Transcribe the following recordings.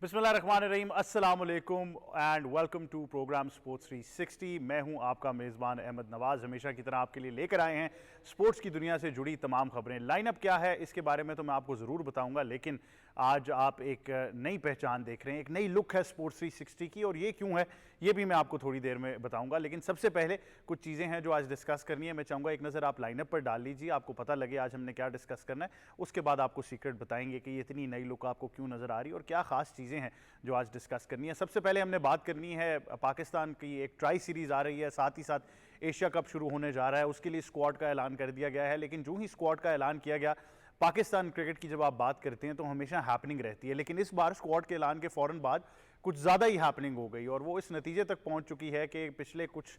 बिस्मिल्लाहिर्रहमानिर्रहीम, अस्सलाम वालेकुम and welcome to program sports 360। मैं हूं आपका मेज़बान अहमद नवाज़। हमेशा की तरह आपके लिए लेकर आए हैं स्पोर्ट्स की दुनिया से जुड़ी तमाम खबरें। लाइनअप क्या है इसके बारे में तो मैं आपको ज़रूर बताऊंगा, लेकिन आज आप एक नई पहचान देख रहे हैं, एक नई लुक है स्पोर्ट्स 360 की, और ये क्यों है ये भी मैं आपको थोड़ी देर में बताऊंगा। लेकिन सबसे पहले कुछ चीज़ें हैं जो आज डिस्कस करनी है। मैं चाहूँगा एक नज़र आप लाइनअप पर डाल लीजिए, आपको पता लगे आज हमने क्या डिस्कस करना है। उसके बाद आपको सीक्रेट बताएंगे कि ये इतनी नई लुक आपको क्यों नज़र आ रही है और क्या खास चीज़ें हैं जो आज डिस्कस करनी है। सबसे पहले हमने बात करनी है पाकिस्तान की एक ट्राई सीरीज़ आ रही है, साथ ही साथ एशिया कप शुरू होने जा रहा है, उसके लिए स्क्वाड का ऐलान कर दिया गया है। लेकिन जो ही स्क्वाड का ऐलान किया गया, पाकिस्तान क्रिकेट की जब आप बात करते हैं तो हमेशा हैपनिंग रहती है, लेकिन इस बार स्क्वाड के ऐलान के फ़ौरन बाद कुछ ज़्यादा ही हैपनिंग हो गई और वो इस नतीजे तक पहुंच चुकी है कि पिछले कुछ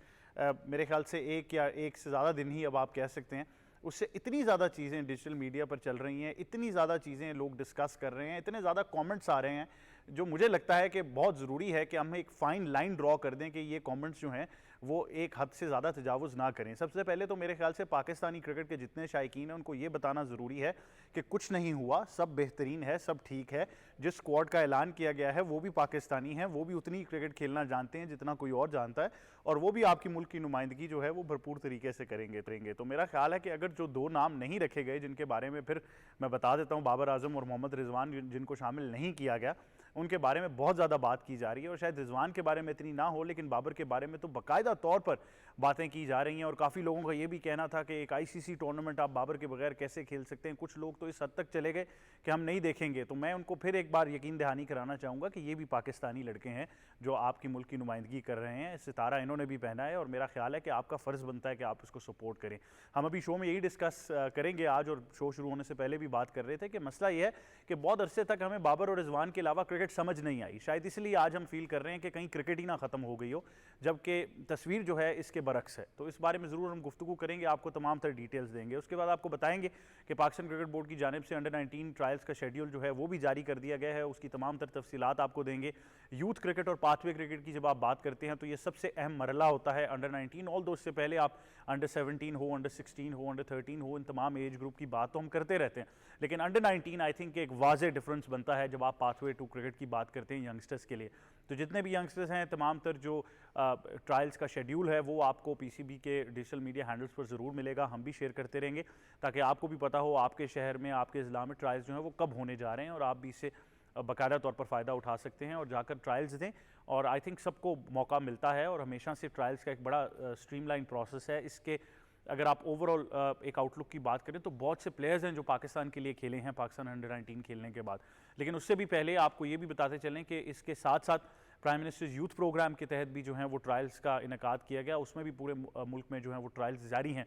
मेरे ख्याल से एक से ज़्यादा दिन ही अब आप कह सकते हैं, उससे इतनी ज़्यादा चीज़ें डिजिटल मीडिया पर चल रही हैं, इतनी ज़्यादा चीज़ें लोग डिस्कस कर रहे हैं, इतने ज़्यादा कमेंट्स आ रहे हैं, जो मुझे लगता है कि बहुत ज़रूरी है कि हम एक फ़ाइन लाइन ड्रॉ कर दें कि ये कमेंट्स जो हैं वो एक हद से ज़्यादा तजावुज़ ना करें। सबसे पहले तो मेरे ख्याल से पाकिस्तानी क्रिकेट के जितने शायकीन हैं उनको ये बताना ज़रूरी है कि कुछ नहीं हुआ, सब बेहतरीन है, सब ठीक है। जिस स्क्वाड का ऐलान किया गया है वो भी पाकिस्तानी है, वो भी उतनी क्रिकेट खेलना जानते हैं जितना कोई और जानता है, और वो भी आपकी मुल्क की नुमाइंदगी जो है वो भरपूर तरीके से करेंगे। तो मेरा ख्याल है कि अगर जो दो नाम नहीं रखे गए, जिनके बारे में फिर मैं बता देता हूँ, बाबर आजम और मोहम्मद रिजवान, जिनको शामिल नहीं किया गया, उनके बारे में बहुत ज़्यादा बात की जा रही है। और शायद रिजवान के बारे में इतनी ना हो, लेकिन बाबर के बारे में तो बाकायदा तौर पर बातें की जा रही हैं। और काफ़ी लोगों का ये भी कहना था कि एक आईसीसी टूर्नामेंट आप बाबर के बगैर कैसे खेल सकते हैं। कुछ लोग तो इस हद तक चले गए कि हम नहीं देखेंगे। तो मैं उनको फिर एक बार यकीन दहानी कराना चाहूँगा कि ये भी पाकिस्तानी लड़के हैं जो आपकी मुल्क की नुमाइंदगी कर रहे हैं। सितारा इन्होंने भी पहना है और मेरा ख्याल है कि आपका फ़र्ज़ बनता है कि आप इसको सपोर्ट करें। हम अभी शो में यही डिस्कस करेंगे आज, और शो शुरू होने से पहले भी बात कर रहे थे कि मसला ये है कि बहुत अरसे तक हमें बाबर और रिजवान के अलावा क्रिकेट समझ नहीं आई। शायद इसलिए आज हम फील कर रहे हैं कि कहीं क्रिकेट ही ना ख़त्म हो गई हो, जबकि तस्वीर जो है इसके बरक्स है। तो इस बारे में ज़रूर हम गुफ्तगू करेंगे, आपको तमाम तरह डिटेल्स देंगे। उसके बाद आपको बताएंगे कि पाकिस्तान क्रिकेट बोर्ड की जानिब से अंडर 19 ट्रायल्स का शेड्यूल जो है वो भी जारी कर दिया गया है, उसकी तमाम तरह तफसीलात आपको देंगे। यूथ क्रिकेट और पाथवे क्रिकेट की जब आप बात करते हैं तो ये सबसे अहम मरला होता है अंडर 19। ऑल दो इससे पहले आप अंडर 17 हो, अंडर 16 हो, अंडर 13 हो, इन तमाम एज ग्रुप की बात तो हम करते रहते हैं, लेकिन अंडर 19 आई थिंक एक वाज़ेह डिफरेंस बनता है जब आप पाथवे टू क्रिकेट की बात करते हैं यंगस्टर्स के लिए। तो जितने भी यंगस्टर्स हैं, तमाम तर जो ट्रायल्स का शेड्यूल है वो आपको पीसीबी के डिजिटल मीडिया हैंडल्स पर ज़रूर मिलेगा। हम भी शेयर करते रहेंगे ताकि आपको भी पता हो आपके शहर में, आपके ज़िला में ट्रायल्स जो हैं वो कब होने जा रहे हैं, और आप भी इससे बाकायदा तौर पर फ़ायदा उठा सकते हैं और जाकर ट्रायल्स दें। और आई थिंक सबको मौका मिलता है, और हमेशा से ट्रायल्स का एक बड़ा स्ट्रीमलाइन प्रोसेस है। इसके अगर आप ओवरऑल एक आउटलुक की बात करें तो बहुत से प्लेयर्स हैं जो पाकिस्तान के लिए खेले हैं पाकिस्तान अंडर 19 खेलने के बाद। लेकिन उससे भी पहले आपको ये भी बताते चलें कि इसके साथ साथ प्राइम मिनिस्टर्स यूथ प्रोग्राम के तहत भी जो है वो ट्रायल्स का इनेकाद किया गया, उसमें भी पूरे मुल्क में जो है वो ट्रायल्स जारी हैं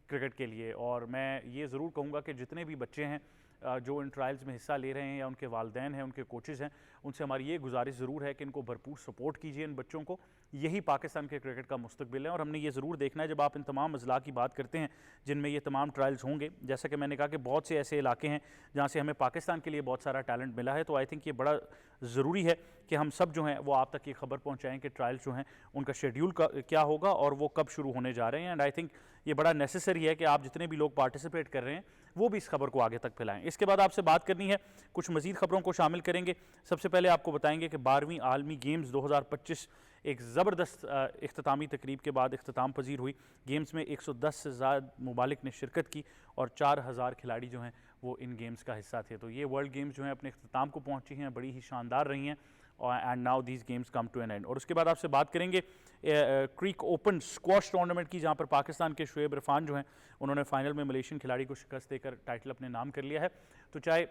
क्रिकेट के लिए। और मैं ये ज़रूर कहूँगा कि जितने भी बच्चे हैं जो इन ट्रायल्स में हिस्सा ले रहे हैं, या उनके वालिदैन हैं, उनके कोचेज़ हैं, उनसे हमारी ये गुजारिश ज़रूर है कि इनको भरपूर सपोर्ट कीजिए इन बच्चों को। यही पाकिस्तान के क्रिकेट का मुस्तकबिल है, और हमने ये ज़रूर देखना है जब आप इन तमाम अज़ला की बात करते हैं जिनमें ये तमाम ट्रायल्स होंगे। जैसा कि मैंने कहा कि बहुत से ऐसे इलाके हैं जहाँ से हमें पाकिस्तान के लिए बहुत सारा टैलेंट मिला है। तो आई थिंक ये बड़ा ज़रूरी है कि हम सब जो हैं वो आप तक ये खबर पहुँचाएँ कि ट्रायल्स जो हैं उनका शेड्यूल क्या होगा और वो कब शुरू होने जा रहे हैं। एंड आई थिंक ये बड़ा नेसेसरी है कि आप जितने भी लोग पार्टिसिपेट कर रहे हैं वो भी इस खबर को आगे तक फैलाएं। इसके बाद आपसे बात करनी है, कुछ मज़ीद खबरों को शामिल करेंगे। सबसे पहले आपको बताएंगे कि 12वीं आलमी गेम्स 2025 एक ज़बरदस्त इख्तितामी तकरीब के बाद इख्तिताम पजीर हुई। गेम्स में 110 से ज़्यादा मुमालिक ने शिरकत की और 4000 खिलाड़ी जो हैं वो इन गेम्स का हिस्सा थे। तो ये वर्ल्ड गेम्स जो हैं अपने इख्तिताम को पहुँची हैं, बड़ी ही शानदार रही हैं, and now these games come to an end. और उसके बाद आपसे बात करेंगे क्रीक ओपन स्क्वॉश टूर्नामेंट की, जहाँ पर पाकिस्तान के शुएब इरफान जो हैं उन्होंने फाइनल में मलेशियन खिलाड़ी को शिकस्त देकर टाइटल अपने नाम कर लिया है। तो चाहे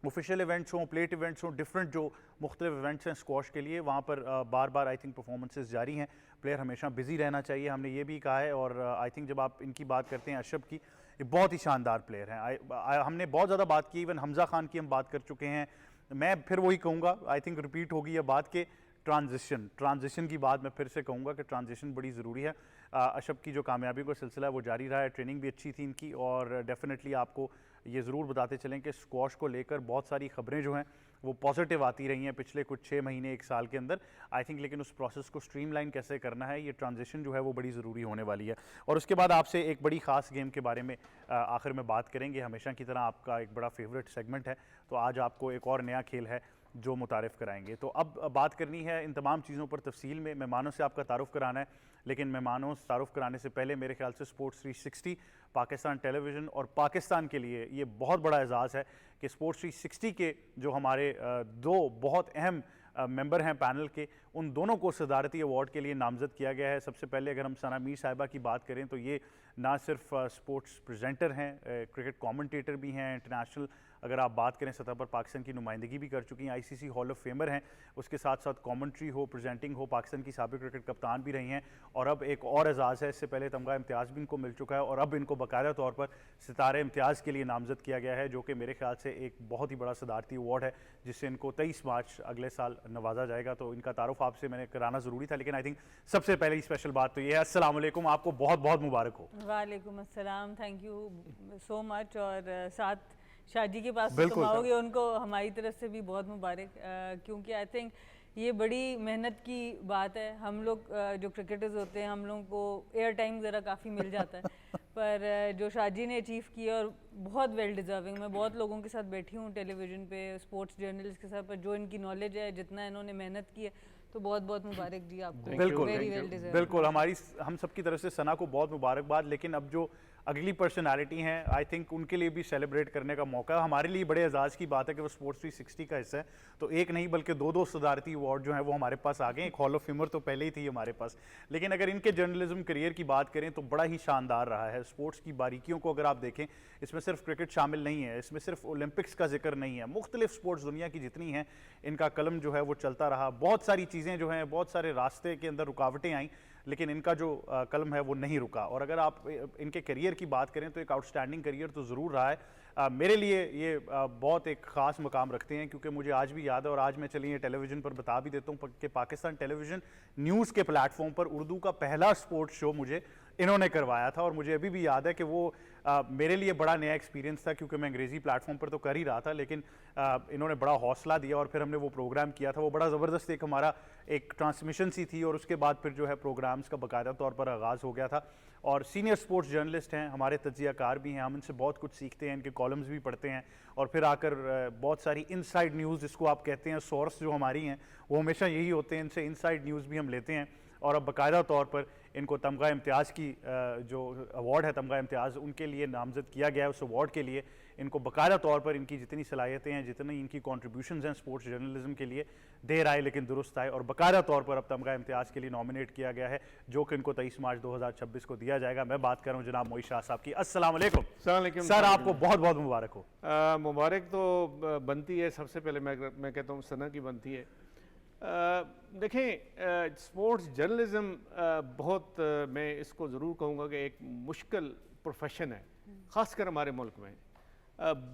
ऑफिशियल इवेंट्स हों, प्लेट इवेंट्स हों, डिफरेंट जो मुख्तलिफ इवेंट्स हैं स्क्वॉश के लिए, वहाँ पर बार बार आई थिंक परफॉर्मेंसेस जारी हैं। प्लेयर हमेशा बिजी रहना चाहिए, हमने ये भी कहा है। और आई थिंक जब आप इनकी बात करते हैं, अशरफ की, ये बहुत ही शानदार प्लेयर हैं। हमने बहुत ज़्यादा बात की, इवन हमजा खान की हम बात कर चुके हैं। मैं फिर वही कहूँगा, आई थिंक रिपीट होगी यह बात के ट्रांजिशन की बात मैं फिर से कहूँगा कि ट्रांजिशन बड़ी ज़रूरी है। अशरफ की जो कामयाबी का सिलसिला है वो जारी रहा है, ट्रेनिंग भी अच्छी थी इनकी, और डेफिनेटली आपको ये ज़रूर बताते चलें कि स्क्वॉश को लेकर बहुत सारी खबरें जो हैं वो पॉजिटिव आती रही हैं पिछले कुछ 6 महीने 1 साल के अंदर। आई थिंक लेकिन उस प्रोसेस को स्ट्रीमलाइन कैसे करना है, ये ट्रांजिशन जो है वो बड़ी ज़रूरी होने वाली है। और उसके बाद आपसे एक बड़ी ख़ास गेम के बारे में आखिर में बात करेंगे। हमेशा की तरह आपका एक बड़ा फेवरेट सेगमेंट है, तो आज आपको एक और नया खेल है जो मुतारिफ़ कराएंगे। तो अब बात करनी है इन तमाम चीज़ों पर तफसील में। मेहमानों से आपका तारुफ़ कराना है, लेकिन मेहमानों से तारुफ़ कराने से पहले मेरे ख्याल से स्पोर्ट्स 360 पाकिस्तान टेलीविज़न और पाकिस्तान के लिए ये बहुत बड़ा एजाज़ है कि स्पोर्ट्स 360 के जो हमारे दो बहुत अहम मेंबर हैं पैनल के, उन दोनों को सदारती अवार्ड के लिए नामज़द किया गया है। सबसे पहले अगर हम सना मीर साहिबा की बात करें तो ये ना सिर्फ स्पोर्ट्स प्रेजेंटर हैं, क्रिकेट कमेंटेटर भी हैं, इंटरनेशनल अगर आप बात करें सतह पर पाकिस्तान की नुमाइंदगी भी कर चुकी हैं, आईसीसी हॉल ऑफ फेमर हैं, उसके साथ साथ कमेंट्री हो, प्रेजेंटिंग हो, पाकिस्तान की साबिक क्रिकेट कप्तान भी रही हैं। और अब एक और एजाज़ है, इससे पहले तमगा इम्तियाज़ भी इनको मिल चुका है और अब इनको बाकायदा तौर पर सितारे इम्तियाज़ के लिए नामज़द किया गया है, जो कि मेरे ख्याल से एक बहुत ही बड़ा सदारती अवार्ड है जिससे इनको 23 मार्च अगले साल नवाजा जाएगा। तो इनका तारुफ आपसे मैंने कराना ज़रूरी था, लेकिन आई थिंक सबसे पहले स्पेशल बात तो ये है। अस्सलाम वालेकुम, आपको बहुत बहुत मुबारक हो। वालेकुम अस्सलाम, थैंक यू सो मच। और साथ शादी के पास बिल्कुल कमाओगे, उनको हमारी तरफ से भी बहुत मुबारक, क्योंकि आई थिंक ये बड़ी मेहनत की बात है। हम लोग जो क्रिकेटर्स होते हैं, हम लोगों को एयर टाइम ज़रा काफ़ी मिल जाता है पर जो शाजी ने अचीव किया और बहुत वेल डिज़र्विंग। मैं बहुत लोगों के साथ बैठी हूँ टेलीविज़न पे, स्पोर्ट्स जर्नलिस्ट के साथ, पर जो इनकी नॉलेज है, जितना इन्होंने मेहनत की है, तो बहुत बहुत मुबारक जी आपको। बिल्कुल वेरी वेल डिज़र्व। बिल्कुल, हम सबकी तरफ से सना को बहुत मुबारकबाद। लेकिन अब जो अगली पर्सनालिटी हैं, आई थिंक उनके लिए भी सेलिब्रेट करने का मौका है। हमारे लिए बड़े एजाज़ की बात है कि वो स्पोर्ट्स 360 का हिस्सा है, तो एक नहीं बल्कि दो सदारती अवार्ड जो हैं वो हमारे पास आ गए। एक हॉल ऑफ फेमर तो पहले ही थी हमारे पास, लेकिन अगर इनके जर्नलिज्म करियर की बात करें तो बड़ा ही शानदार रहा है। स्पोर्ट्स की बारीकियों को अगर आप देखें, इसमें सिर्फ क्रिकेट शामिल नहीं है, इसमें सिर्फ ओलंपिक्स का जिक्र नहीं है, मुख्तलिफ स्पोर्ट्स दुनिया की जितनी हैं, इनका कलम जो है वो चलता रहा। बहुत सारी चीज़ें जो हैं, बहुत सारे रास्ते के अंदर रुकावटें आई, लेकिन इनका जो कलम है वो नहीं रुका। और अगर आप इनके करियर की बात करें तो एक आउटस्टैंडिंग करियर तो ज़रूर रहा है। मेरे लिए ये बहुत एक ख़ास मकाम रखते हैं, क्योंकि मुझे आज भी याद है, और आज मैं चलिए टेलीविज़न पर बता भी देता हूँ कि पाकिस्तान टेलीविज़न न्यूज़ के प्लेटफॉर्म पर उर्दू का पहला स्पोर्ट्स शो मुझे इन्होंने करवाया था। और मुझे अभी भी याद है कि वो मेरे लिए बड़ा नया एक्सपीरियंस था, क्योंकि मैं अंग्रेज़ी प्लेटफॉर्म पर तो कर ही रहा था, लेकिन इन्होंने बड़ा हौसला दिया और फिर हमने वो प्रोग्राम किया था। वो बड़ा ज़बरदस्त एक हमारा एक ट्रांसमिशन सी थी, और उसके बाद फिर जो है प्रोग्राम्स का बाकायदा तौर पर आगाज़ हो गया था। और सीनियर स्पोर्ट्स जर्नलिस्ट हैं, हमारे तज्ज़ियाकार भी हैं, हम इनसे बहुत कुछ सीखते हैं, इनके कॉलम्स भी पढ़ते हैं, और फिर आकर बहुत सारी इनसाइड न्यूज़ जिसको आप कहते हैं, सोर्स जो हमारी हैं वो हमेशा यही होते हैं, इनसे इनसाइड न्यूज़ भी हम लेते हैं। और अब बाकायदा तौर पर इनको तमगा इम्तियाज़ की जो अवार्ड है, तमगा इम्तियाज़, उनके लिए नामज़द किया गया है। उस अवार्ड के लिए इनको बाकायदा तौर पर इनकी जितनी सलाहियतें हैं, जितनी इनकी कॉन्ट्रीब्यूशंस हैं स्पोर्ट्स जर्नलिज्म के लिए, देर आए लेकिन दुरुस्त आए, और बाकायदा तौर पर अब तमगा इम्तियाज़ के लिए नॉमिनेट किया गया है, जो कि इनको 23 मार्च 2026 को दिया जाएगा। मैं बात कर रहा हूँ जनाब मोई शाह साहब की। अस्सलाम वालेकुम सर, आपको बहुत बहुत मुबारक हो। मुबारक तो बनती है, सबसे पहले मैं कहता हूँ सना की बनती है। देखें, स्पोर्ट्स जर्नलिज्म बहुत मैं इसको ज़रूर कहूँगा कि एक मुश्किल प्रोफेशन है, ख़ासकर हमारे मुल्क में।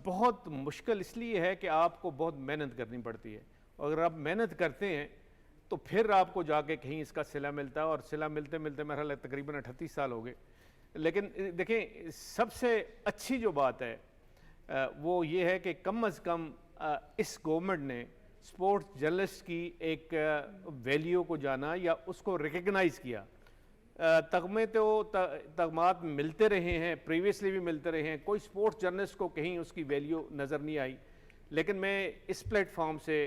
बहुत मुश्किल इसलिए है कि आपको बहुत मेहनत करनी पड़ती है, और अगर आप मेहनत करते हैं तो फिर आपको जाके कहीं इसका सिला मिलता है, और सिला मिलते मिलते मेरा ख्याल तकरीबन 38 साल हो गए। लेकिन देखें, सबसे अच्छी जो बात है वो ये है कि कम अज़ कम इस गवर्नमेंट ने स्पोर्ट्स जर्नलिस्ट की एक वैल्यू को जाना या उसको रिकग्नाइज किया। तगमे तो तगमात मिलते रहे हैं, प्रीवियसली भी मिलते रहे हैं, कोई स्पोर्ट्स जर्नलिस्ट को कहीं उसकी वैल्यू नज़र नहीं आई। लेकिन मैं इस प्लेटफॉर्म से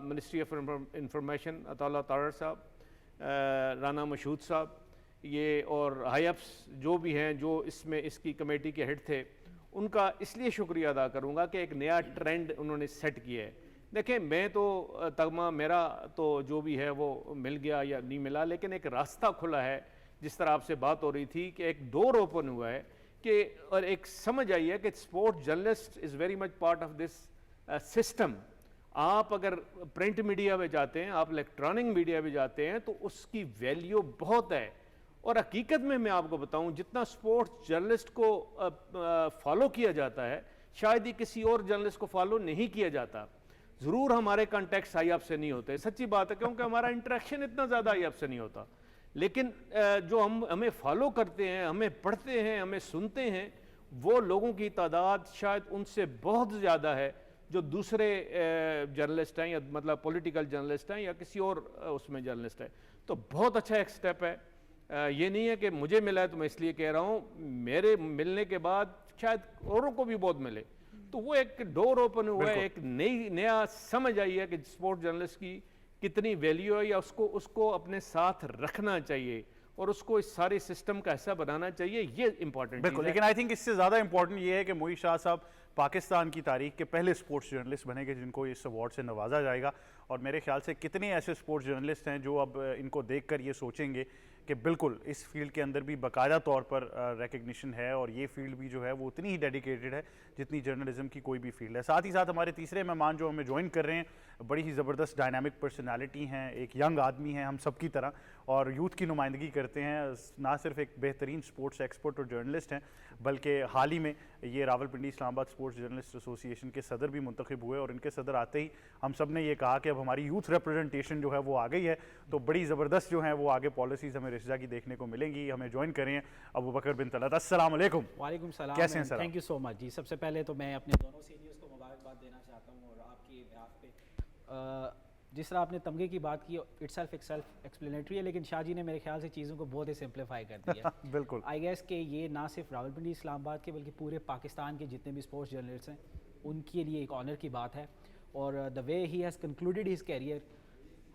ministry of information, Attaullah Tarar साहब, राना मशहूद साहब, ये और हाईअप्स जो भी हैं, जो इसमें इसकी कमेटी के हेड थे, उनका इसलिए शुक्रिया अदा करूँगा कि एक नया ट्रेंड उन्होंने सेट किया है। देखें, मैं तो तगमा मेरा तो जो भी है वो मिल गया या नहीं मिला, लेकिन एक रास्ता खुला है, जिस तरह आपसे बात हो रही थी कि एक डोर ओपन हुआ है कि, और एक समझ आई है कि sports journalist is very much part of this system. आप अगर प्रिंट मीडिया में जाते हैं, आप इलेक्ट्रॉनिक मीडिया में जाते हैं, तो उसकी वैल्यू बहुत है। और हकीकत में मैं आपको बताऊं, जितना स्पोर्ट्स जर्नलिस्ट को फॉलो किया जाता है, शायद ही किसी और जर्नलिस्ट को फॉलो नहीं किया जाता। ज़रूर हमारे कॉन्टेक्ट आई आपसे नहीं होते, सच्ची बात है, क्योंकि हमारा इंटरेक्शन इतना ज़्यादा आई आपसे नहीं होता। लेकिन जो हमें फॉलो करते हैं, हमें पढ़ते हैं, हमें सुनते हैं, वो लोगों की तादाद शायद उनसे बहुत ज़्यादा है जो दूसरे जर्नलिस्ट हैं, या मतलब पॉलिटिकल जर्नलिस्ट हैं, या किसी और उसमें जर्नलिस्ट है। तो बहुत अच्छा एक स्टेप है। ये नहीं है कि मुझे मिला है तो मैं इसलिए कह रहा हूँ, मेरे मिलने के बाद शायद औरों को भी बहुत मिले। तो वो एक डोर ओपन हुआ है, एक नया समझ आई है कि स्पोर्ट्स जर्नलिस्ट की कितनी वैल्यू है, या उसको अपने साथ रखना चाहिए और उसको इस सारे सिस्टम का हिस्सा बनाना चाहिए, ये इंपॉर्टेंट बिल्कुल। लेकिन आई थिंक इससे ज़्यादा इंपॉर्टेंट ये है कि मोई शाह साहब पाकिस्तान की तारीख के पहले स्पोर्ट्स जर्नलिस्ट बनेंगे जिनको इस अवार्ड से नवाजा जाएगा, और मेरे ख्याल से कितने ऐसे स्पोर्ट्स जर्नलिस्ट हैं जो अब इनको देखकर ये सोचेंगे कि बिल्कुल इस फील्ड के अंदर भी बाकायदा तौर पर रिकग्निशन है, और ये फील्ड भी जो है वो उतनी ही डेडिकेटेड है जितनी जर्नलिज्म की कोई भी फील्ड है। साथ ही साथ हमारे तीसरे मेहमान जो हमें ज्वाइन कर रहे हैं बड़ी ही ज़बरदस्त डायनामिक पर्सनालिटी हैं, एक यंग आदमी हैं हम सब की तरह, और यूथ की नुमाइंदगी करते हैं। ना सिर्फ एक बेहतरीन स्पोर्ट्स एक्सपर्ट और जर्नलिस्ट हैं, बल्कि हाल ही में ये Rawalpindi Islamabad sports journalist association के सदर भी मुंतखब हुए, और इनके सदर आते ही हम सब ने ये कहा कि अब हमारी यूथ रिप्रेजेंटेशन जो है वो आ गई है, तो बड़ी ज़बरदस्त जो है वो आगे पॉलिसीज़ हमें रिश्ता की देखने को मिलेंगी। हमें ज्वाइन करें अबू बकर बिन तलत। अस्सलाम वालेकुम। वालेकुम सलाम। कैसे हैं sir? Thank you so much जी। सबसे पहले तो मैं अपने दोनों सीनियर्स को मुबारकबाद देना चाहता हूँ, और आपकी बिहाफ पे जिस तरह आपने तमगे की बात की, इट्सल्फ एक्सप्लेनेटरी है, लेकिन शाह जी ने मेरे ख्याल से चीज़ों को बहुत ही सिंप्लीफाई कर दिया। बिल्कुल। आई गेस कि ये ना सिर्फ रावलपिंडी इस्लामाबाद के बल्कि पूरे पाकिस्तान के जितने भी स्पोर्ट्स जर्नलिस्ट हैं उनके लिए एक ऑनर की बात है, और the way he has concluded his career,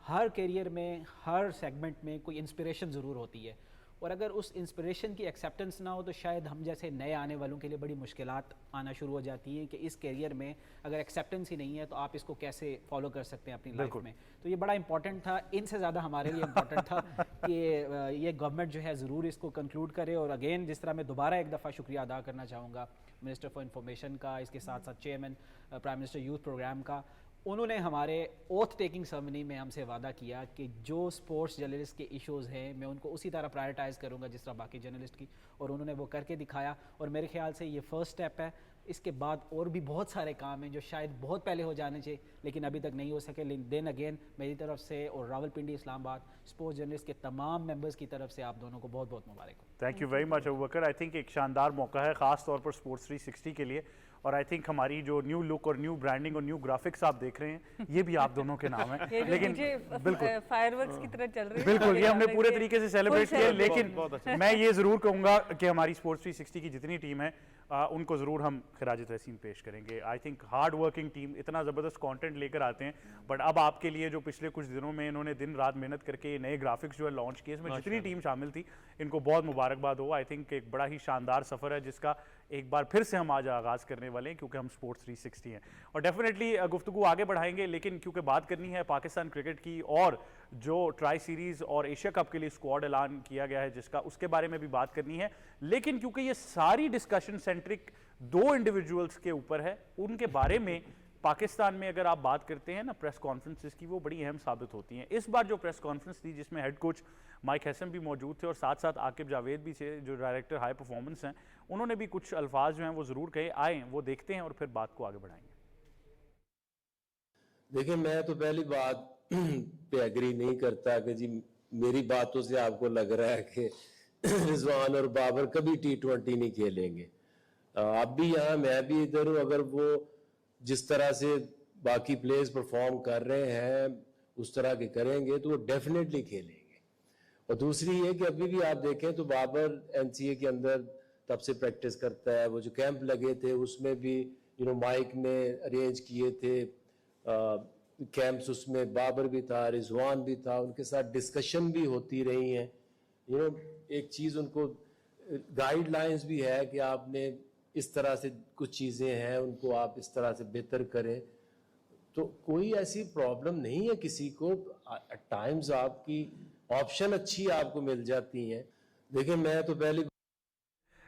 हर कैरियर में हर सेगमेंट में कोई इंस्पिरेशन ज़रूर होती है, और अगर उस इंस्पिरेशन की एक्सेप्टेंस ना हो तो शायद हम जैसे नए आने वालों के लिए बड़ी मुश्किलात आना शुरू हो जाती हैं कि इस कैरियर में अगर एक्सेप्टेंस ही नहीं है तो आप इसको कैसे फॉलो कर सकते हैं अपनी लाइफ में। तो ये बड़ा इंपॉर्टेंट था, इनसे ज़्यादा हमारे लिए इंपॉर्टेंट था कि ये गवर्नमेंट जो है ज़रूर इसको कंक्लूड करे। और अगेन जिस तरह मैं दोबारा एक दफ़ा शुक्रिया अदा करना चाहूँगा मिनिस्टर फॉर इंफॉर्मेशन का, इसके साथ साथ chairman prime minister youth program का। उन्होंने हमारे ओथ टेकिंग सेरेमनी में हमसे वादा किया कि जो स्पोर्ट्स जर्नलिस्ट के इश्यूज़ हैं मैं उनको उसी तरह प्रायोरिटाइज़ करूंगा जिस तरह बाकी जर्नलिस्ट की, और उन्होंने वो करके दिखाया। और मेरे ख्याल से ये फर्स्ट स्टेप है, इसके बाद और भी बहुत सारे काम हैं जो शायद बहुत पहले हो जाने चाहिए लेकिन अभी तक नहीं हो सके। लेकिन देन अगेन मेरी तरफ से और रावलपिंडी इस्लामाबाद स्पोर्ट्स जर्नलिस्ट के तमाम मेंबर्स की तरफ से आप दोनों को बहुत बहुत मुबारक हो। Thank you very much Abu Bakar. I think एक शानदार मौका है ख़ास तौर पर स्पोर्ट्स 360 के लिए, और आई थिंक हमारी जो न्यू लुक और न्यू ब्रांडिंग और न्यू ग्राफिक्स आप देख रहे हैं ये भी आप दोनों के नाम है। लेकिन बिल्कुल फायरवर्क्स की तरह चल रही है, बिल्कुल ये हमने पूरे तरीके से सेलिब्रेट किया। लेकिन मैं ये ज़रूर कहूँगा कि हमारी स्पोर्ट्स 360 की जितनी टीम है उनको ज़रूर हम खिराज तहसीन पेश करेंगे। I think hard working team, इतना ज़बरदस्त कंटेंट लेकर आते हैं, बट अब आपके लिए जो पिछले कुछ दिनों में इन्होंने दिन रात मेहनत करके नए ग्राफिक्स जो है लॉन्च किए, इसमें जितनी टीम शामिल थी इनको बहुत मुबारकबाद हो। आई थिंक एक बड़ा ही शानदार सफ़र है जिसका एक बार फिर से हम आज आगाज़ करने वाले हैं क्योंकि हम स्पोर्ट्स 360 हैं, और डेफिनेटली गुफ्तगू आगे बढ़ाएंगे। लेकिन क्योंकि बात करनी है पाकिस्तान क्रिकेट की, और जो ट्राई सीरीज़ और एशिया कप के लिए स्क्वाड ऐलान किया गया है जिसका, उसके बारे में भी बात करनी है। लेकिन क्योंकि ये सारी डिस्कशन सेंट्रिक दो इंडिविजुअल्स के ऊपर है, उनके बारे में पाकिस्तान में अगर आप बात करते हैं ना प्रेस कॉन्फ्रेंसेस की, वो बड़ी अहम साबित होती हैं। इस बार जो प्रेस कॉन्फ्रेंस थी जिसमें हेड कोच माइक हैसन भी मौजूद थे और साथ साथ आकिब जावेद भी थे जो डायरेक्टर हाई परफॉर्मेंस हैं, उन्होंने भी कुछ अल्फाज जो हैं वो ज़रूर कहे। आए वो देखते हैं और फिर बात को आगे बढ़ाएंगे। देखिए, मैं तो पहली बात पे एग्री नहीं करता कि जी मेरी बातों से आपको लग रहा है कि रिजवान और बाबर कभी T20 नहीं खेलेंगे। आप भी यहाँ, मैं भी इधर हूँ। अगर वो जिस तरह से बाकी प्लेयर्स परफॉर्म कर रहे हैं उस तरह के करेंगे तो वो डेफिनेटली खेलेंगे। और दूसरी ये कि अभी भी आप देखें तो बाबर NCA के अंदर तब से प्रैक्टिस करता है। वो जो कैंप लगे थे उसमें भी माइक ने अरेंज किए थे कैंप्स, उसमें बाबर भी था, रिजवान भी था, उनके साथ डिस्कशन भी होती रही हैं। एक चीज़ उनको गाइडलाइंस भी है कि आपने इस तरह से कुछ चीज़ें हैं उनको आप इस तरह से बेहतर करें। तो कोई ऐसी प्रॉब्लम नहीं है किसी को। एट टाइम्स आपकी ऑप्शन अच्छी आपको मिल जाती हैं। देखिए, मैं तो पहली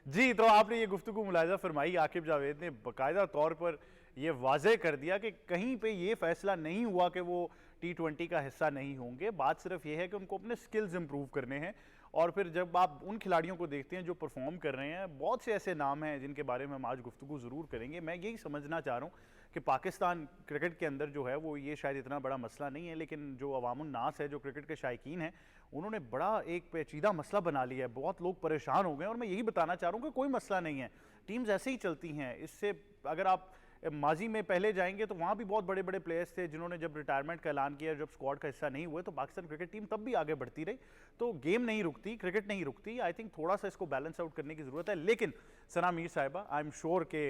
जी, तो आपने ये गुफ्तगू मुलाहिज़ा फरमाई, आकिब जावेद ने बाकायदा तौर पर ये वाज़े कर दिया कि कहीं पे ये फैसला नहीं हुआ कि वो T20 का हिस्सा नहीं होंगे। बात सिर्फ ये है कि उनको अपने स्किल्स इंप्रूव करने हैं। और फिर जब आप उन खिलाड़ियों को देखते हैं जो परफॉर्म कर रहे हैं, बहुत से ऐसे नाम हैं जिनके बारे में हम आज गुफ्तगू ज़रूर करेंगे। मैं यही समझना चाह रहा हूँ कि पाकिस्तान क्रिकेट के अंदर जो है वो ये शायद इतना बड़ा मसला नहीं है, लेकिन जो अवामुन नास है, जो क्रिकेट के शायकीन हैं, उन्होंने बड़ा एक पेचीदा मसला बना लिया है। बहुत लोग परेशान हो गए, और मैं यही बताना चाह रहा हूँ कि कोई मसला नहीं है, टीम्स ऐसे ही चलती हैं। इससे अगर आप माजी में पहले जाएंगे तो वहाँ भी बहुत बड़े बड़े प्लेयर्स थे जिन्होंने जब रिटायरमेंट का ऐलान किया, जब स्क्वाड का हिस्सा नहीं हुए, तो पाकिस्तान क्रिकेट टीम तब भी आगे बढ़ती रही। तो गेम नहीं रुकती, क्रिकेट नहीं रुकती। आई थिंक थोड़ा सा इसको बैलेंस आउट करने की ज़रूरत है। लेकिन सना मीर साहिबा, आई एम श्योर के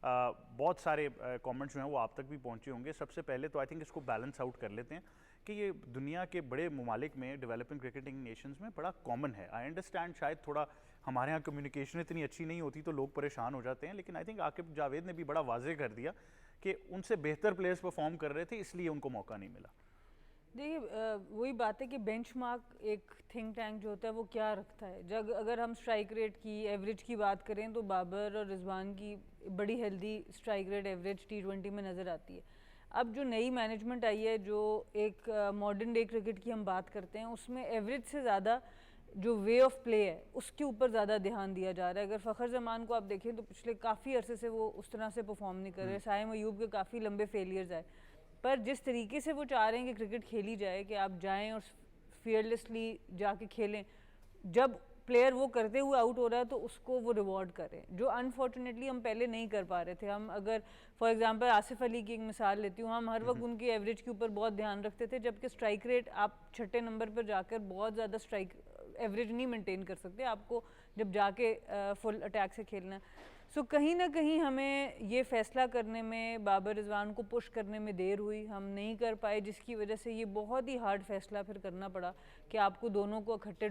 बहुत सारे कमेंट्स जो हैं वो आप तक भी पहुंचे होंगे। सबसे पहले तो आई थिंक इसको बैलेंस आउट कर लेते हैं कि ये दुनिया के बड़े ममालिक में, डेवलपिंग क्रिकेटिंग नेशंस में बड़ा कॉमन है। आई अंडरस्टैंड शायद थोड़ा हमारे यहाँ कम्युनिकेशन इतनी अच्छी नहीं होती तो लोग परेशान हो जाते हैं, लेकिन आई थिंक आकिब जावेद ने भी बड़ा वाजे कर दिया कि उनसे बेहतर प्लेयर्स परफॉर्म कर रहे थे, इसलिए उनको मौका नहीं मिला। देखिए वही बात है कि बेंचमार्क एक थिंक टैंक जो होता है वो क्या रखता है। जब अगर हम स्ट्राइक रेट की एवरेज की बात करें तो बाबर और रिजवान की बड़ी healthy strike rate average T20 में नज़र आती है। अब जो नई मैनेजमेंट आई है, जो एक मॉडर्न डे क्रिकेट की हम बात करते हैं, उसमें एवरेज से ज़्यादा जो वे ऑफ प्ले है उसके ऊपर ज़्यादा ध्यान दिया जा रहा है। अगर फ़खर जमान को आप देखें तो पिछले काफ़ी अरसे से वो उस तरह से परफॉर्म नहीं कर रहे। साइम अयूब के काफ़ी लंबे फेलियर्स आए, पर जिस तरीके से वो चाह रहे हैं कि क्रिकेट खेली जाए कि आप जाएं और फियरलेसली जाके खेलें, जब प्लेयर वो करते हुए आउट हो रहा है तो उसको वो रिवॉर्ड करें, जो अनफॉर्चुनेटली हम पहले नहीं कर पा रहे थे। हम अगर फॉर एग्जांपल आसिफ अली की एक मिसाल लेती हूँ, हम हर वक्त उनकी एवरेज के ऊपर बहुत ध्यान रखते थे, जबकि स्ट्राइक रेट आप छठे नंबर पर जाकर बहुत ज़्यादा स्ट्राइक एवरेज नहीं मेंटेन कर सकते, आपको जब जाके फुल अटैक से खेलना है। सो कहीं ना कहीं हमें ये फैसला करने में, बाबर रिजवान को पुश करने में देर हुई, हम नहीं कर पाए, जिसकी वजह से ये बहुत ही हार्ड फैसला फिर करना पड़ा कि आपको दोनों को इकट्ठे